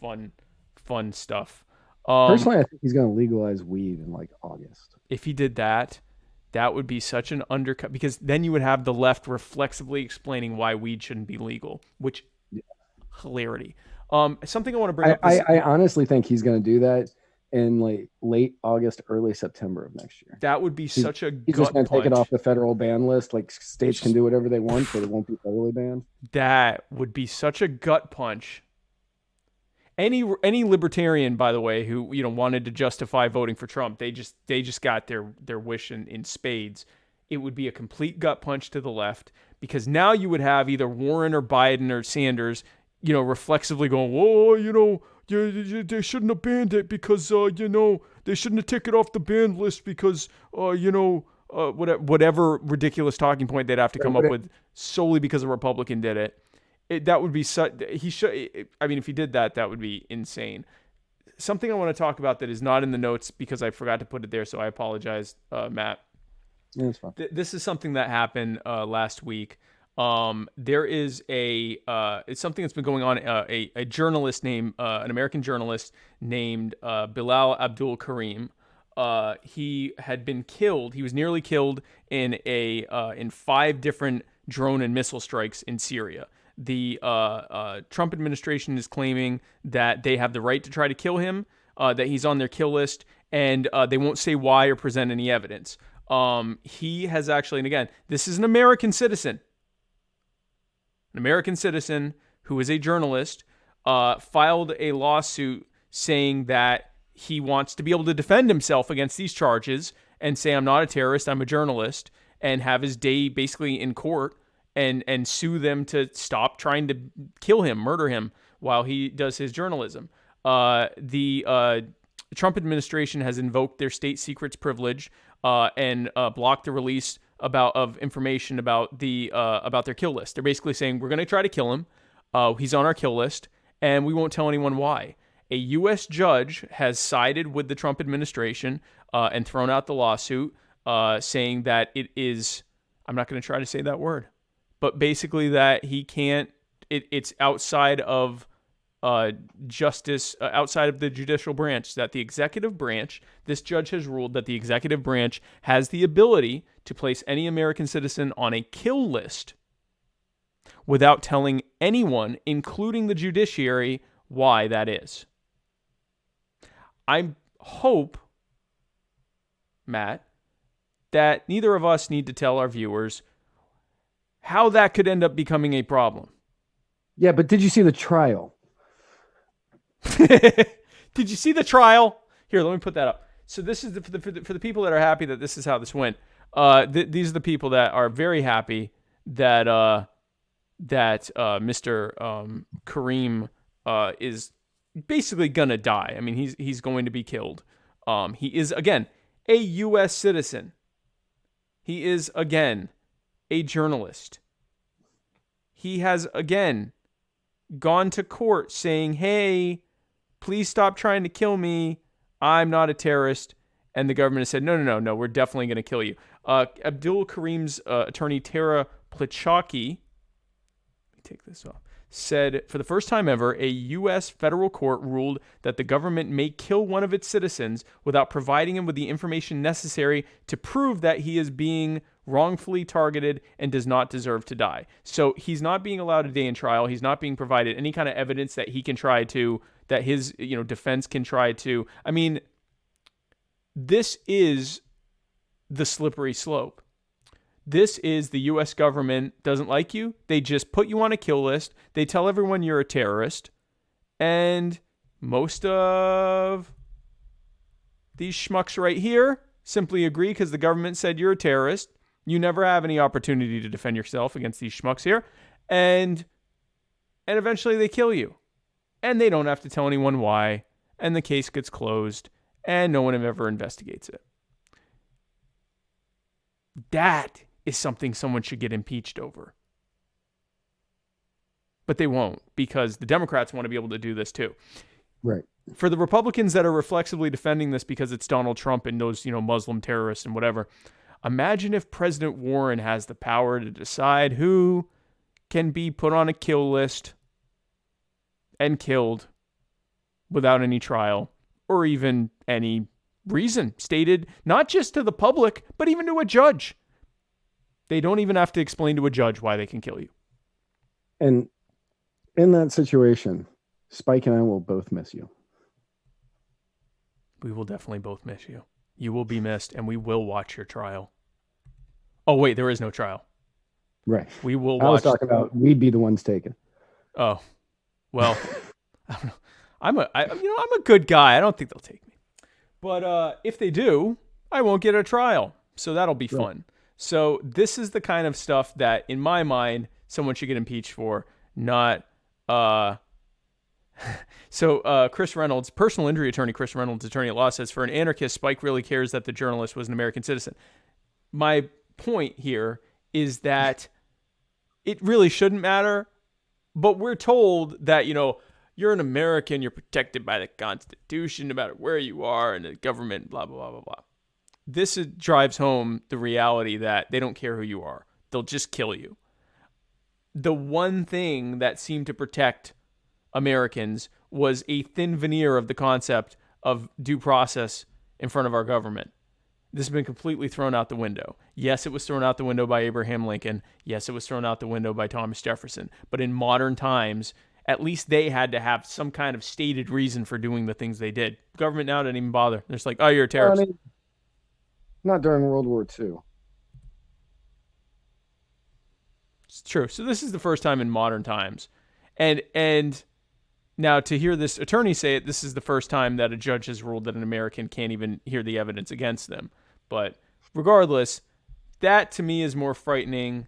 fun stuff. Personally, I think he's going to legalize weed in like August. If he did that, that would be such an undercut, because then you would have the left reflexively explaining why weed shouldn't be legal, which hilarity. Something I want to bring up. I honestly think he's going to do that in like late August, early September of next year. That would be such a He's just going to take it off the federal ban list. Like states can do whatever they want, but it won't be federally banned. That would be such a gut punch. Any libertarian, by the way, who wanted to justify voting for Trump, they just got their wish in spades. It would be a complete gut punch to the left, because now you would have either Warren or Biden or Sanders, reflexively going, "Whoa, they shouldn't have banned it because they shouldn't have taken it off the ban list because whatever ridiculous talking point they'd have to come up with solely because a Republican did it." That would be if he did that, that would be insane. Something I want to talk about that is not in the notes because I forgot to put it there, so I apologize, Matt. Yeah, that's fine. This is something that happened last week. There is it's something that's been going on. A journalist named an American journalist named Bilal Abdul Karim. He had been killed. He was nearly killed in 5 different drone and missile strikes in Syria. The Trump administration is claiming that they have the right to try to kill him, that he's on their kill list, and they won't say why or present any evidence. He has actually, and again, this is an American citizen who is a journalist, filed a lawsuit saying that he wants to be able to defend himself against these charges and say, I'm not a terrorist, I'm a journalist, and have his day basically in court and sue them to stop trying to kill him, murder him while he does his journalism. The Trump administration has invoked their state secrets privilege and blocked the release of information about their kill list. They're basically saying, we're going to try to kill him. He's on our kill list, and we won't tell anyone why. A U.S. judge has sided with the Trump administration and thrown out the lawsuit, saying that it is, I'm not going to try to say that word, but basically that he can't, it's outside of justice, outside of the judicial branch, that the executive branch, this judge has ruled that the executive branch has the ability to place any American citizen on a kill list without telling anyone, including the judiciary, why that is. I hope, Matt, that neither of us need to tell our viewers how that could end up becoming a problem. Yeah, but did you see the trial? Did you see the trial? Here, let me put that up. So this is for the people that are happy that this is how this went. These are the people that are very happy that Mr. Kareem is basically gonna die. I mean, he's going to be killed. He is again a U.S. citizen. He is again a journalist. He has again gone to court saying, "Hey, please stop trying to kill me. I'm not a terrorist." And the government has said, no, we're definitely going to kill you. Abdul Karim's attorney, Tara Plichaki, let me take this off, said, for the first time ever, a U.S. federal court ruled that the government may kill one of its citizens without providing him with the information necessary to prove that he is being wrongfully targeted and does not deserve to die. So he's not being allowed a day in trial. He's not being provided any kind of evidence that he can try to, that his defense can try to. I mean, this is the slippery slope. This is the U.S. government doesn't like you. They just put you on a kill list. They tell everyone you're a terrorist. And most of these schmucks right here simply agree because the government said you're a terrorist. You never have any opportunity to defend yourself against these schmucks here. And eventually they kill you. And they don't have to tell anyone why. And the case gets closed. And no one ever investigates it. That is something someone should get impeached over. But they won't, because the Democrats want to be able to do this too. Right. For the Republicans that are reflexively defending this because it's Donald Trump and those, Muslim terrorists and whatever, imagine if President Warren has the power to decide who can be put on a kill list and killed without any trial or even any reason stated, not just to the public, but even to a judge. They don't even have to explain to a judge why they can kill you. And in that situation, Spike and I will both miss you. We will definitely both miss you. You will be missed, and we will watch your trial. Oh, wait, there is no trial. Right. We will watch. I was talking about we'd be the ones taken. Oh, well, I don't know. I'm a good guy. I don't think they'll take me. But if they do, I won't get a trial. So that'll be fun. So this is the kind of stuff that, in my mind, someone should get impeached for, not... Chris Reynolds, personal injury attorney Chris Reynolds, attorney at law, says, for an anarchist, Spike really cares that the journalist was an American citizen. My point here is that it really shouldn't matter, but we're told that, you're an American, you're protected by the Constitution, no matter where you are, and the government, blah, blah, blah, blah, blah. This drives home the reality that they don't care who you are. They'll just kill you. The one thing that seemed to protect Americans was a thin veneer of the concept of due process in front of our government. This has been completely thrown out the window. Yes, it was thrown out the window by Abraham Lincoln. Yes, it was thrown out the window by Thomas Jefferson. But in modern times, at least they had to have some kind of stated reason for doing the things they did. Government now didn't even bother. They're just like, oh, you're a terrorist. Not during World War II. It's true. So this is the first time in modern times. And now to hear this attorney say it, this is the first time that a judge has ruled that an American can't even hear the evidence against them. But regardless, that to me is more frightening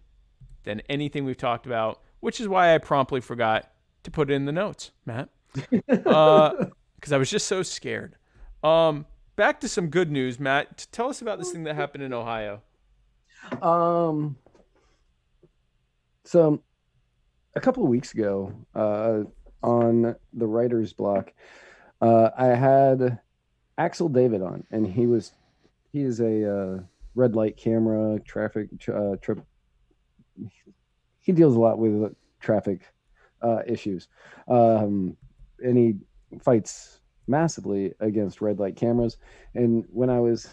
than anything we've talked about, which is why I promptly forgot to put it in the notes, Matt, because I was just so scared. Back to some good news, Matt. Tell us about this thing that happened in Ohio. So a couple of weeks ago, on the writer's block, I had Axel David on, and he is a red light camera traffic trip. He deals a lot with traffic issues, and he fights massively against red light cameras. And when I was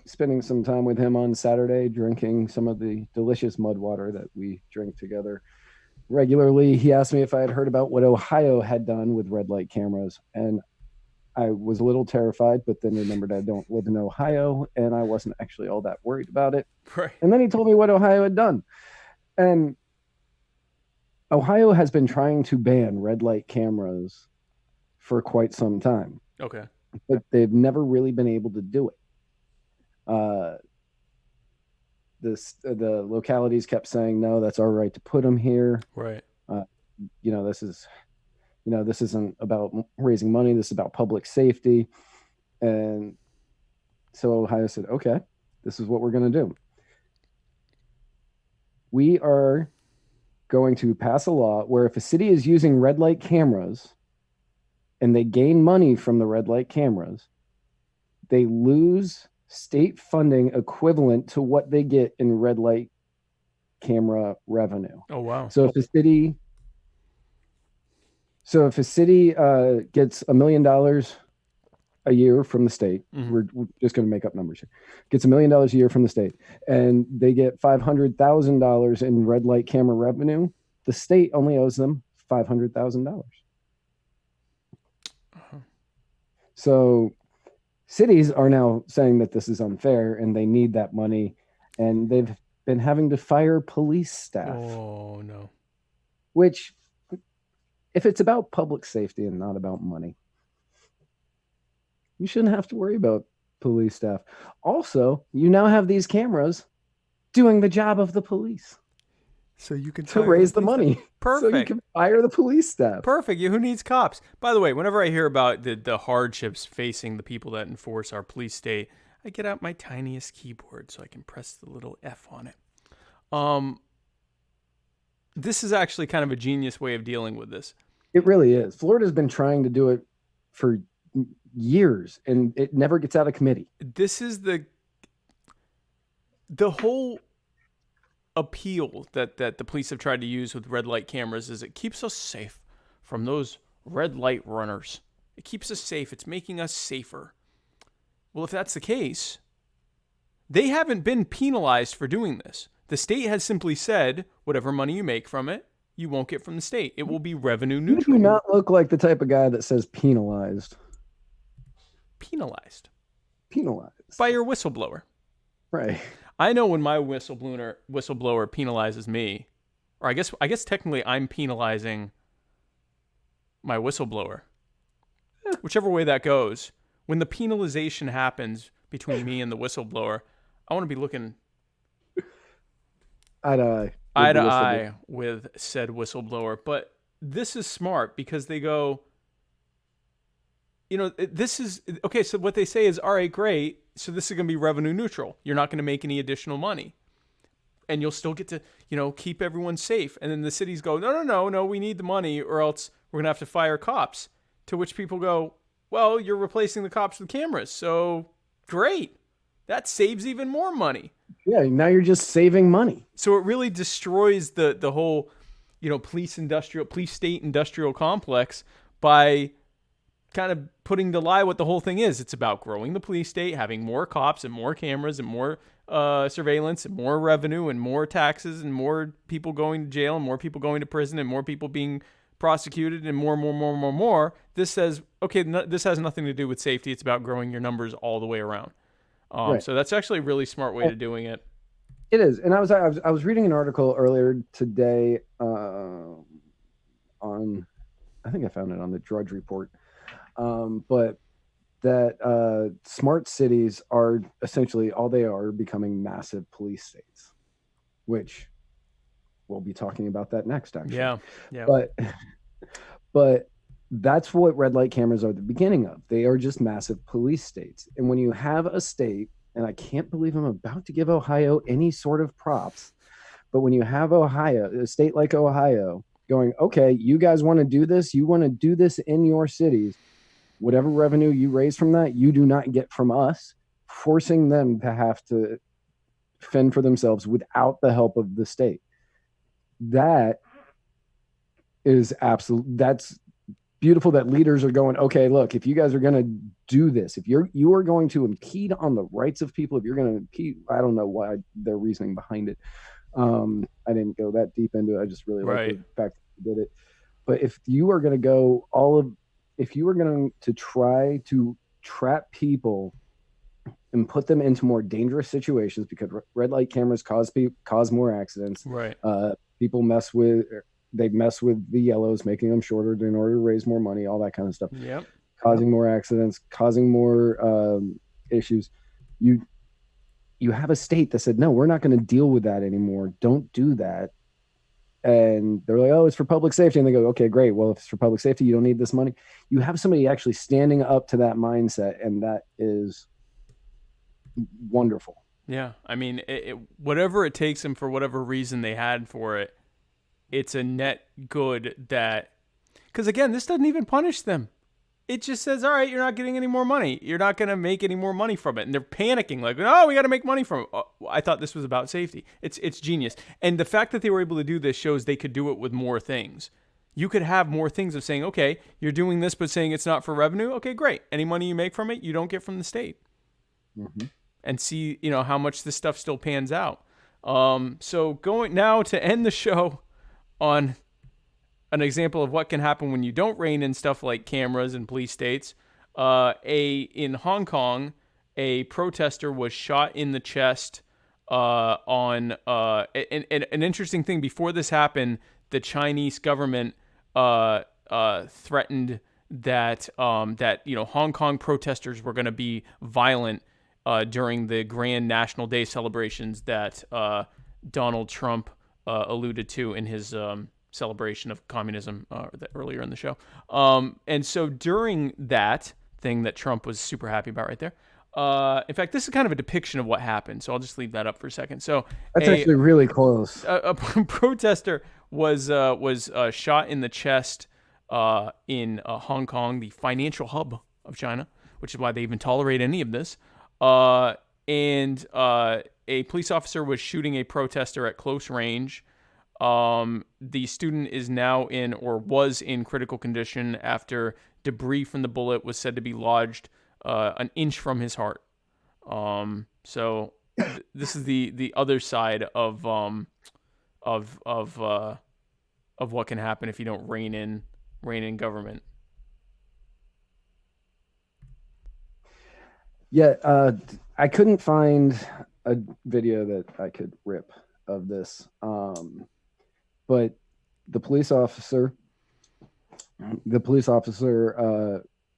spending some time with him on Saturday, drinking some of the delicious mud water that we drink together regularly, he asked me if I had heard about what Ohio had done with red light cameras. And I was a little terrified, but then remembered I don't live in Ohio, and I wasn't actually all that worried about it. Right. And then he told me what Ohio had done. And Ohio has been trying to ban red light cameras for quite some time, Okay. but they've never really been able to do it. The localities kept saying, no, that's our right to put them here. Right. This isn't about raising money. This is about public safety. And so Ohio said, okay, this is what we're going to do. We are going to pass a law where if a city is using red light cameras and they gain money from the red light cameras, they lose state funding equivalent to what they get in red light camera revenue. Oh, wow. So if a city gets $1 million a year from the state, we're just going to make up numbers here, gets $1 million a year from the state, and they get $500,000 in red light camera revenue, the state only owes them $500,000. So cities are now saying that this is unfair and they need that money, and they've been having to fire police staff. Oh, no. Which, if it's about public safety and not about money, you shouldn't have to worry about police staff. Also, you now have these cameras doing the job of the police. So you can to raise the money. Perfect. So you can fire the police staff. Perfect. Who needs cops? By the way, whenever I hear about the hardships facing the people that enforce our police state, I get out my tiniest keyboard so I can press the little F on it. This is actually kind of a genius way of dealing with this. It really is. Florida's been trying to do it for years, and it never gets out of committee. This is the whole appeal that the police have tried to use with red light cameras is it keeps us safe from those red light runners. It keeps us safe. It's making us safer. Well, if that's the case, they haven't been penalized for doing this. The state has simply said, whatever money you make from it, you won't get from the state. It will be revenue neutral. You do not look like the type of guy that says penalized. Penalized. Penalized. By your whistleblower. Right. I know when my whistleblower penalizes me, or I guess technically I'm penalizing my whistleblower. Whichever way that goes, when the penalization happens between me and the whistleblower, I want to be looking eye to eye with said whistleblower. But this is smart because they go, this is okay. So what they say is, all right, great. So this is going to be revenue neutral. You're not going to make any additional money, and you'll still get to, keep everyone safe. And then the cities go, no, we need the money, or else we're going to have to fire cops. To which people go, well, you're replacing the cops with cameras, so great. That saves even more money. Yeah, now you're just saving money. So it really destroys the whole, police state industrial complex by kind of putting to lie what the whole thing is. It's about growing the police state, having more cops and more cameras and more surveillance and more revenue and more taxes and more people going to jail and more people going to prison and more people being prosecuted and more. This says, okay, this has nothing to do with safety. It's about growing your numbers all the way around. Right. So that's actually a really smart way of doing it. It is. And I was reading an article earlier today on, I think I found it on the Drudge Report, but that smart cities are essentially all they are becoming massive police states, which we'll be talking about that next, actually. Yeah. But that's what red light cameras are the beginning of. They are just massive police states. And when you have a state, and I can't believe I'm about to give Ohio any sort of props, but when you have a state like Ohio going, okay, you guys want to do this? You want to do this in your cities? Whatever revenue you raise from that, you do not get from us, forcing them to have to fend for themselves without the help of the state. That is that's beautiful that leaders are going, okay, look, if you guys are going to do this, if you are going to impede on the rights of people, if you're going to impede, I don't know why their reasoning behind it. I didn't go that deep into it. I just really like the fact that you did it. But if you are going to if you are going to try to trap people and put them into more dangerous situations because red light cameras cause more accidents. Right. People mess with the yellows, making them shorter in order to raise more money, all that kind of stuff. Yep. Causing more accidents, causing more issues. You have a state that said, no, we're not going to deal with that anymore. Don't do that. And they're like, oh, it's for public safety. And they go, okay, great. Well, if it's for public safety, you don't need this money. You have somebody actually standing up to that mindset, and that is wonderful. Yeah. I mean, whatever it takes them for whatever reason they had for it, it's a net good that, because again, this doesn't even punish them. It just says, all right, you're not getting any more money. You're not going to make any more money from it. And they're panicking like, oh, we got to make money from it. Oh, I thought this was about safety. It's genius. And the fact that they were able to do this shows they could do it with more things. You could have more things of saying, okay, you're doing this, but saying it's not for revenue. Okay, great. Any money you make from it, you don't get from the state. Mm-hmm. And see, how much this stuff still pans out. So going now to end the show on an example of what can happen when you don't rein in stuff like cameras and police states. In Hong Kong, a protester was shot in the chest an interesting thing. Before this happened, the Chinese government threatened that Hong Kong protesters were going to be violent during the Grand National Day celebrations that Donald Trump alluded to in his celebration of communism earlier in the show. And so during that thing that Trump was super happy about right there, in fact, this is kind of a depiction of what happened, so I'll just leave that up for a second. So that's actually really close. A protester was shot in the chest in Hong Kong, the financial hub of China, which is why they even tolerate any of this. And a police officer was shooting a protester at close range. The student is now was in critical condition after debris from the bullet was said to be lodged an inch from his heart. So this is the other side of what can happen if you don't rein in government. Yeah, I couldn't find a video that I could rip of this. But the police officer,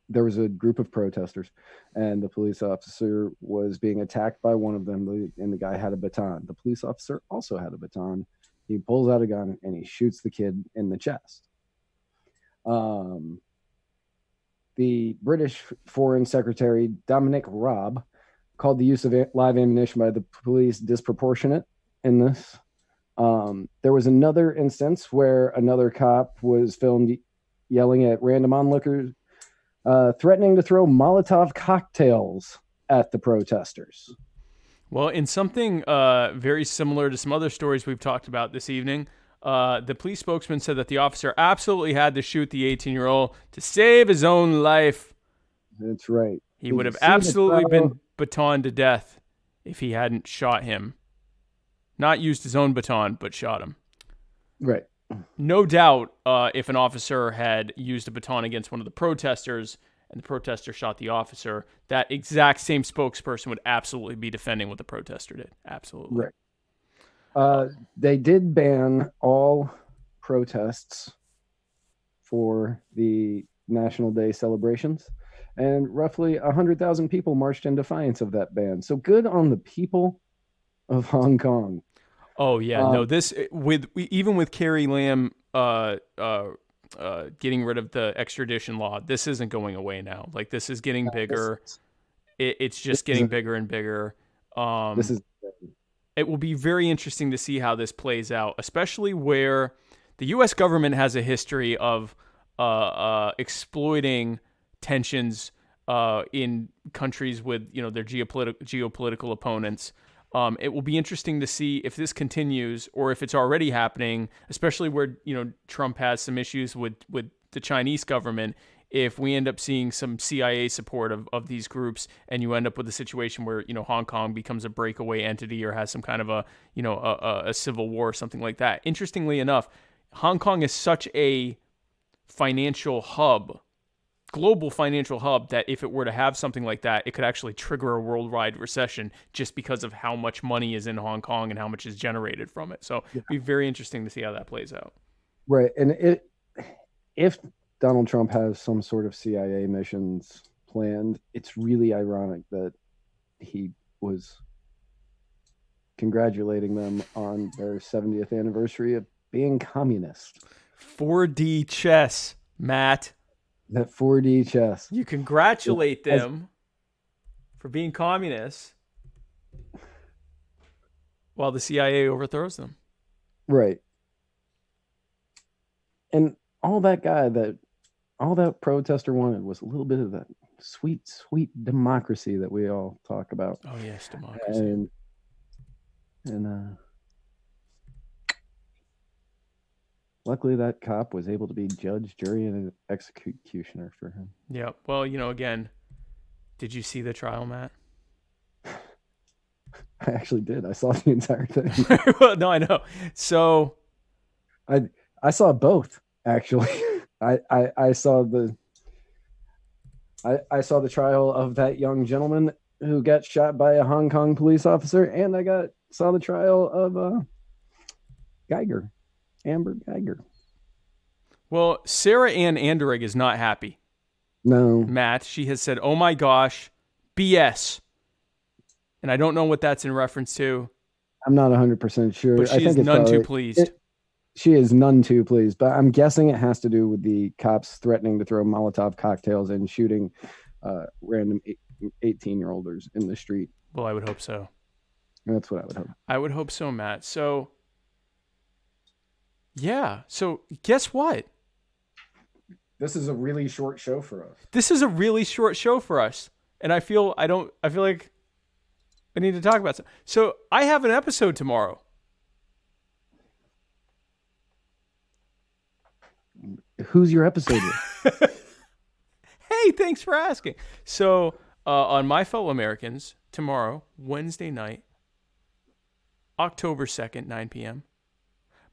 there was a group of protesters, and the police officer was being attacked by one of them, and the guy had a baton. The police officer also had a baton. He pulls out a gun, and he shoots the kid in the chest. The British Foreign Secretary, Dominic Raab, called the use of live ammunition by the police disproportionate in this. There was another instance where another cop was filmed yelling at random onlookers, threatening to throw Molotov cocktails at the protesters. Well, in something very similar to some other stories we've talked about this evening, the police spokesman said that the officer absolutely had to shoot the 18-year-old to save his own life. That's right. He would have absolutely been batoned to death if he hadn't shot him. Not used his own baton, but shot him. Right. No doubt, if an officer had used a baton against one of the protesters and the protester shot the officer, that exact same spokesperson would absolutely be defending what the protester did. Absolutely. Right. They did ban all protests for the National Day celebrations, and roughly 100,000 people marched in defiance of that ban. So good on the people of Hong Kong. Oh yeah, no. This even with Carrie Lam getting rid of the extradition law, this isn't going away now. Like this is getting bigger. It's just getting bigger and bigger. It will be very interesting to see how this plays out, especially where the U.S. government has a history of exploiting tensions in countries with their geopolitical opponents. It will be interesting to see if this continues or if it's already happening, especially where, Trump has some issues with the Chinese government. If we end up seeing some CIA support of these groups and you end up with a situation where, Hong Kong becomes a breakaway entity or has some kind of a civil war or something like that. Interestingly enough, Hong Kong is such a financial hub global financial hub that if it were to have something like that, it could actually trigger a worldwide recession just because of how much money is in Hong Kong and how much is generated from it. So it'd be very interesting to see how that plays out. Right. And if Donald Trump has some sort of CIA missions planned, it's really ironic that he was congratulating them on their 70th anniversary of being communist. 4D chess, Matt. That 4D chess. You congratulate them for being communists while the CIA overthrows them. Right. And all that protester wanted was a little bit of that sweet, sweet democracy that we all talk about. Oh, yes, democracy. And luckily that cop was able to be judge, jury, and executioner for him. Yeah. Well, again, did you see the trial, Matt? I actually did. I saw the entire thing. Well, no, I know. So I saw both, actually. I saw the trial of that young gentleman who got shot by a Hong Kong police officer, and I saw the trial of Guyger, Amber Guyger. Well, Sarah Ann Anderegg is not happy. No. Matt, she has said, "Oh my gosh, BS." And I don't know what that's in reference to. I'm not 100% sure. But she is none too pleased. She is none too pleased, but I'm guessing it has to do with the cops threatening to throw Molotov cocktails and shooting random 18-year-olders in the street. Well, I would hope so. That's what I would hope. I would hope so, Matt. So, yeah. So, guess what? This is a really short show for us. And I feel like I need to talk about something. So, I have an episode tomorrow. Who's your episode with? Hey, thanks for asking. So, on My Fellow Americans, tomorrow, Wednesday night, October 2nd, 9 p.m.,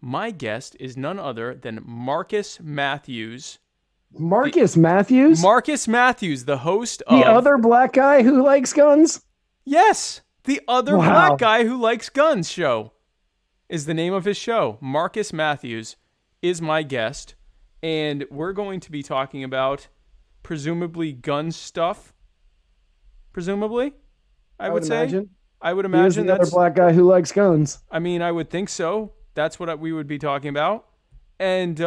my guest is none other than Marcus Matthews. Marcus Matthews? Marcus Matthews, the host of... The other black guy who likes guns? Yes, the other black guy who likes guns show is the name of his show. Marcus Matthews is my guest, and we're going to be talking about presumably gun stuff. Presumably, I would say. Imagine. I would imagine that's the other black guy who likes guns. I mean, I would think so. That's what we would be talking about, and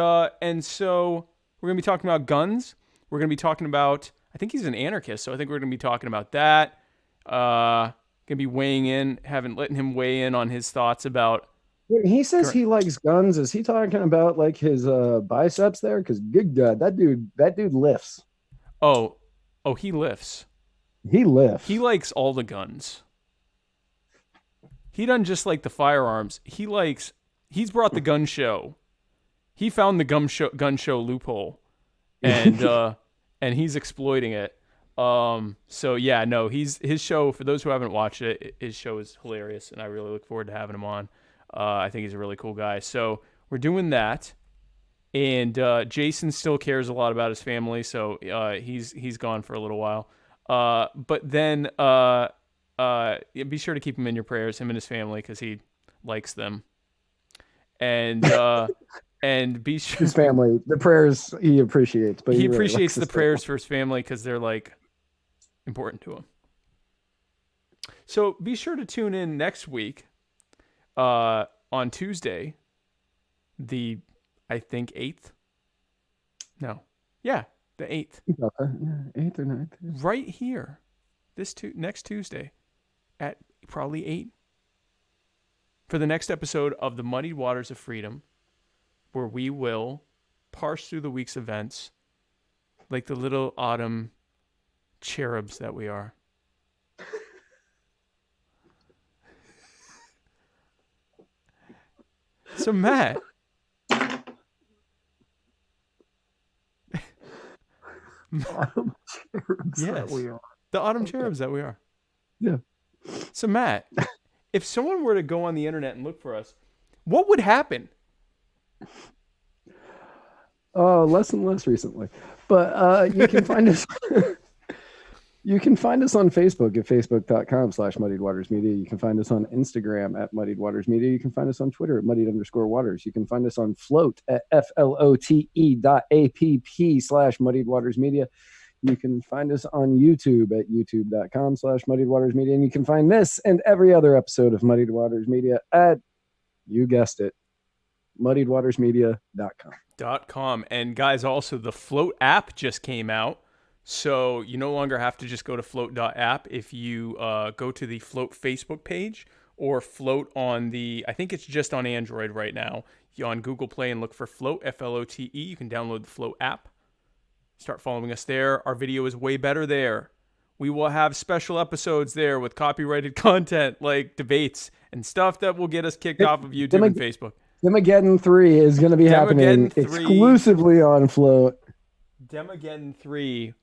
so we're gonna be talking about guns. We're gonna be talking about. I think he's an anarchist, so I think we're gonna be talking about that. Gonna be letting him weigh in on his thoughts about. When he says he likes guns, is he talking about like his biceps there? Because good God, that dude lifts. Oh, he lifts. He lifts. He likes all the guns. He doesn't just like the firearms. He's brought the gun show. He found the gun show loophole, and he's exploiting it. So yeah, no, his show, for those who haven't watched it, his show is hilarious, and I really look forward to having him on. I think he's a really cool guy. So we're doing that. And Jason still cares a lot about his family, so he's gone for a little while. But then be sure to keep him in your prayers, him and his family, because he likes them. And be sure his family, the prayers he appreciates, but he really appreciates the prayers for his family because they're like important to him. So be sure to tune in next week on Tuesday, the I think 8th. No, yeah, the 8th. 8th or 9th. Right here, next Tuesday, at probably 8. For the next episode of The Muddied Waters of Freedom, where we will parse through the week's events like the little autumn cherubs that we are. So, Matt. Autumn cherubs that we are. The autumn cherubs that we are. Yeah. So, Matt, if someone were to go on the internet and look for us, what would happen? Less and less recently. But you can find us. You can find us on Facebook at facebook.com/muddiedwatersmedia. You can find us on Instagram at muddiedwatersmedia. You can find us on Twitter at muddied_waters. You can find us on Float at flote.app/muddiedwatersmedia. You can find us on YouTube at youtube.com/muddiedwatersmedia. And you can find this and every other episode of Muddied Waters Media at, you guessed it, muddiedwatersmedia.com. And guys, also the Float app just came out. So you no longer have to just go to float.app. If you go to the Float Facebook page or Float on I think it's just on Android right now. You're on Google Play and look for Float, FLOTE. You can download the Float app. Start following us there. Our video is way better there. We will have special episodes there with copyrighted content like debates and stuff that will get us kicked off of YouTube and Facebook. Demageddon 3 is going to be happening 3. Exclusively on Float. Demageddon 3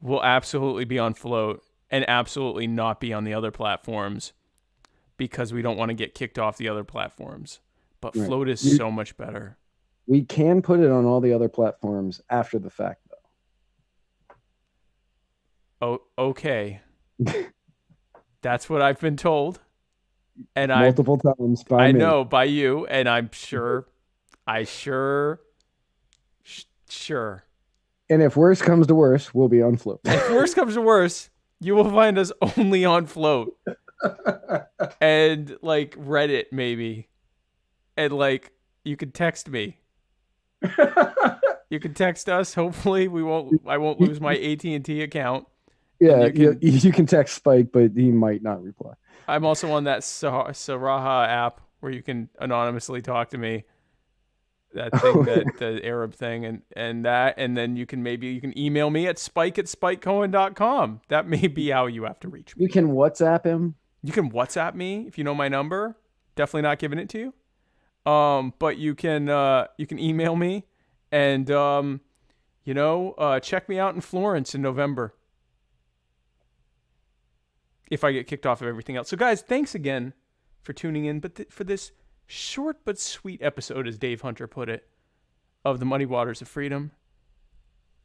will absolutely be on Float and absolutely not be on the other platforms because we don't want to get kicked off the other platforms. But right. Float is so much better. We can put it on all the other platforms after the fact, though. Oh, okay. That's what I've been told. And multiple times by I me. know, by you, and I'm sure. Sure. And if worse comes to worse, we'll be on Float. If worse comes to worse, you will find us only on Float. And like Reddit maybe. And like you can text me. You can text us. Hopefully I won't lose my AT&T account. Yeah, you can text Spike, but he might not reply. I'm also on that Saraha app where you can anonymously talk to me. That thing, the Arab thing, and then you can email me at spike@spikecohen.com. That may be how you have to reach me. You can WhatsApp him. You can WhatsApp me if you know my number. Definitely not giving it to you. But you can email me and check me out in Florence in November if I get kicked off of everything else. So guys, thanks again for tuning in, but for this short but sweet episode, as Dave Hunter put it, of the Muddy Waters of Freedom.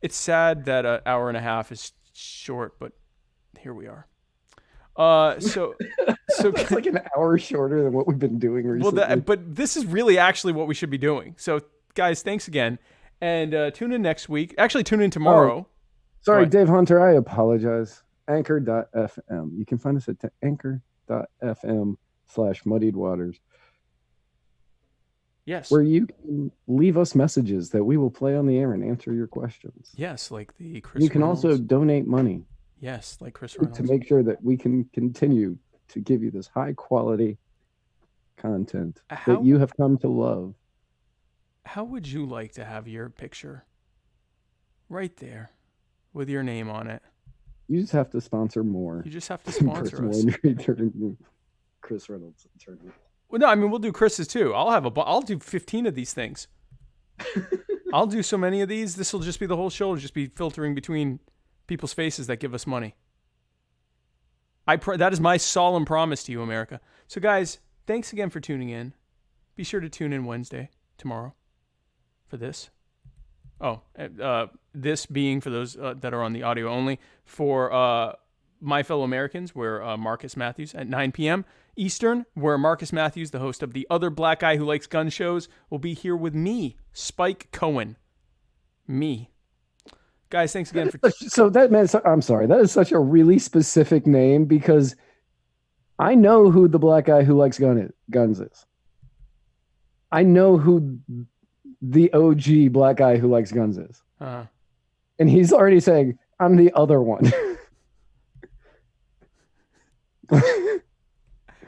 It's sad that an hour and a half is short, but here we are. So it's like an hour shorter than what we've been doing recently. Well, but this is really actually what we should be doing. So guys, thanks again, and tune in next week. Actually, tune in tomorrow. Sorry, Dave Hunter, I apologize. Anchor.fm. You can find us at anchor.fm/muddiedwaters. Yes. Where you can leave us messages that we will play on the air and answer your questions. Yes, like the Chris You can Reynolds. also donate money. Yes, like Chris Reynolds. To make sure that we can continue to give you this high quality content that you have come to love. How would you like to have your picture right there with your name on it? You just have to sponsor more. You just have to sponsor us. Chris Reynolds attorney. Well, no, I mean, we'll do Chris's too. I'll do 15 of these things. I'll do so many of these. This will just be the whole show. It'll just be filtering between people's faces that give us money. That is my solemn promise to you, America. So, guys, thanks again for tuning in. Be sure to tune in Wednesday, tomorrow, for this. This being for those that are on the audio only, for My Fellow Americans, where Marcus Matthews at 9 p.m. Eastern, where Marcus Matthews, the host of the Other Black Guy Who Likes Gun shows, will be here with me, Spike Cohen. Me. Guys, thanks again for... So that meant, I'm sorry, that is such a really specific name because I know who the black guy who likes guns is. I know who the OG black guy who likes guns is. Uh-huh. And he's already saying, I'm the other one.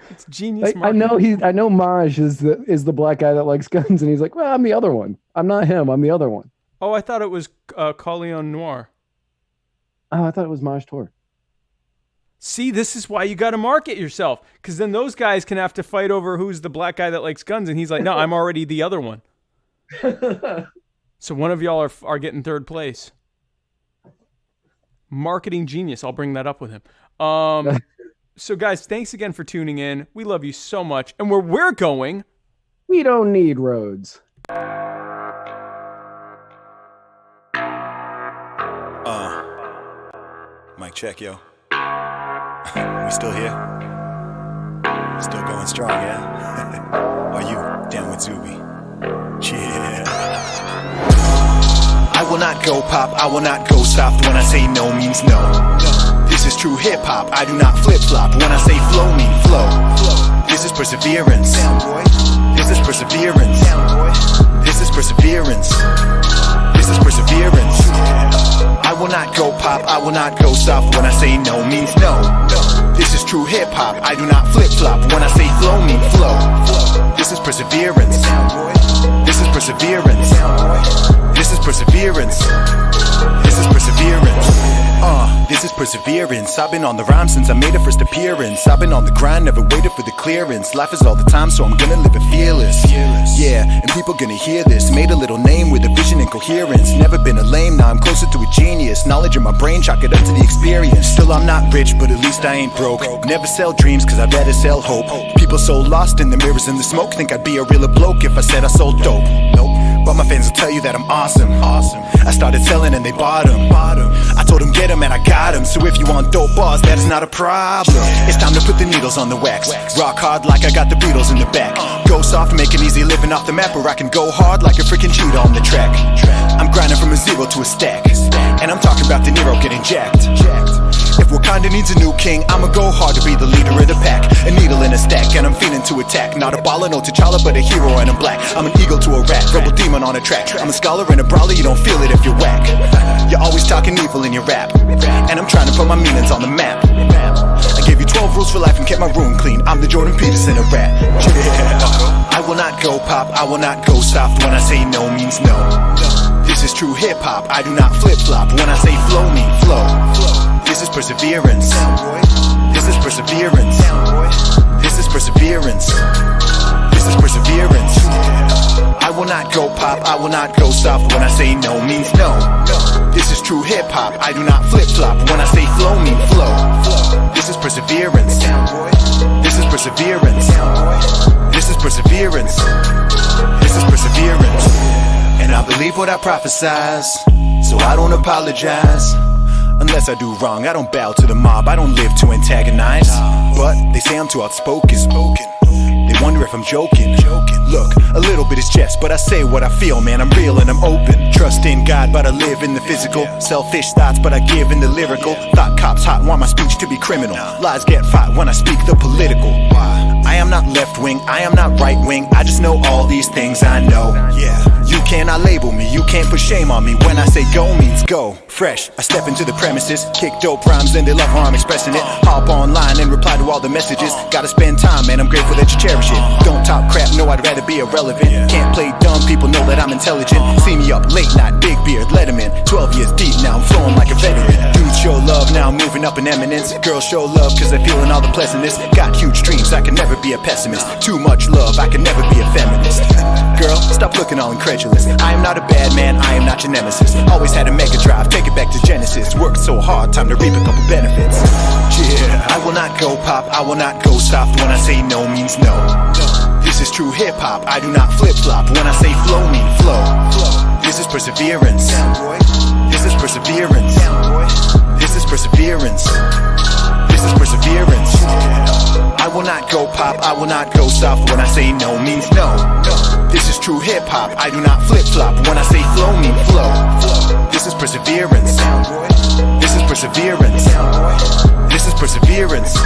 It's genius marketing. I know Maj is the black guy that likes guns, and he's like, well, I'm the other one. I'm not him. I'm the other one. Oh, I thought it was Colleon Noir. Oh, I thought it was Maj Tour. See, this is why you got to market yourself, because then those guys can have to fight over who's the black guy that likes guns, and he's like, no, I'm already the other one. So one of y'all are getting third place. Marketing genius. I'll bring that up with him. So guys, thanks again for tuning in. We love you so much. And where we're going, we don't need roads. Mic check, yo. We still here? Still going strong, yeah? Are you down with Zuby? Yeah. I will not go pop, I will not go soft. When I say no means no. This is true hip hop, I do not flip flop. When I say flow mean flow. This is perseverance. This is perseverance. This is perseverance. This is perseverance. I will not go pop, I will not go soft. When I say no means no. This is true hip hop, I do not flip flop. When I say flow mean flow. This is perseverance. This is perseverance. This is perseverance. This is perseverance. This is perseverance. I've been on the rhyme since I made a first appearance. I've been on the grind, never waited for the clearance. Life is all the time, so I'm gonna live it fearless. Yeah, and people gonna hear this. Made a little name with a vision and coherence. Never been a lame, now I'm closer to a genius. Knowledge in my brain, chalk it up to the experience. Still I'm not rich, but at least I ain't broke. Never sell dreams, cause I'd rather sell hope. People so lost in the mirrors and the smoke, think I'd be a realer bloke if I said I sold dope. Nope. But my fans will tell you that I'm awesome. I started selling and they bought them. I told them get them and I got them. So if you want dope bars, that is not a problem. It's time to put the needles on the wax. Rock hard like I got the Beatles in the back. Go soft, make it easy living off the map. Or I can go hard like a freaking cheetah on the track. I'm grinding from a zero to a stack. And I'm talking about De Niro getting jacked. If Wakanda needs a new king, I'ma go hard to be the leader of the pack. A needle in a stack, and I'm feeling to attack. Not a baller, no T'Challa, but a hero and I'm black. I'm an eagle to a rat, rebel demon on a track. I'm a scholar and a brawler, you don't feel it if you're whack. You're always talking evil in your rap, and I'm trying to put my meanings on the map. I gave you 12 rules for life and kept my room clean. I'm the Jordan Peterson of rap. I will not go pop, I will not go soft. When I say no means no. This is true hip hop, I do not flip flop. When I say flow mean flow. This is perseverance. This is perseverance. This is perseverance. This is perseverance. I will not go pop, I will not go soft. When I say no means no. This is true hip hop, I do not flip flop. When I say flow mean flow. This is perseverance. This is perseverance. This is perseverance. This is perseverance. And I believe what I prophesize, so I don't apologize. Unless I do wrong, I don't bow to the mob, I don't live to antagonize. But they say I'm too outspoken. They wonder if I'm joking. Look, a little bit is jest, but I say what I feel, man, I'm real and I'm open. Trust in God, but I live in the physical. Selfish thoughts, but I give in the lyrical. Thought cops hot, want my speech to be criminal. Lies get fought when I speak the political. I am not left wing, I am not right wing. I just know all these things I know. Yeah, you cannot label me, you can't put shame on me. When I say go means go. Fresh, I step into the premises, kick dope rhymes and they love how I'm expressing it. Hop online and reply to all the messages. Gotta spend time, man, I'm grateful that you cherish it. Don't talk crap, no, I'd rather be irrelevant. Can't play dumb, people know that I'm intelligent. See me up late night, big beard, Letterman. 12 years deep now, I'm flowing like a veteran. Dudes show love, now I'm moving up in eminence. Girls show love cause they're feeling all the pleasantness. Got huge dreams, I can never be a pessimist. Too much love, I can never be a feminist. Girl, stop looking all incredulous. I am not a bad man, I am not your nemesis. Always had a mega drive, take it back to Genesis. Worked so hard, time to reap a couple benefits. Yeah, I will not go pop, I will not go soft. When I say no means no. This is true hip hop, I do not flip flop. When I say flow mean flow. This is perseverance. This is perseverance. This is perseverance. This is perseverance. I will not go pop, I will not go soft. When I say no means no. This is true hip hop, I do not flip flop. When I say flow mean flow. This is perseverance. This is perseverance. This is perseverance.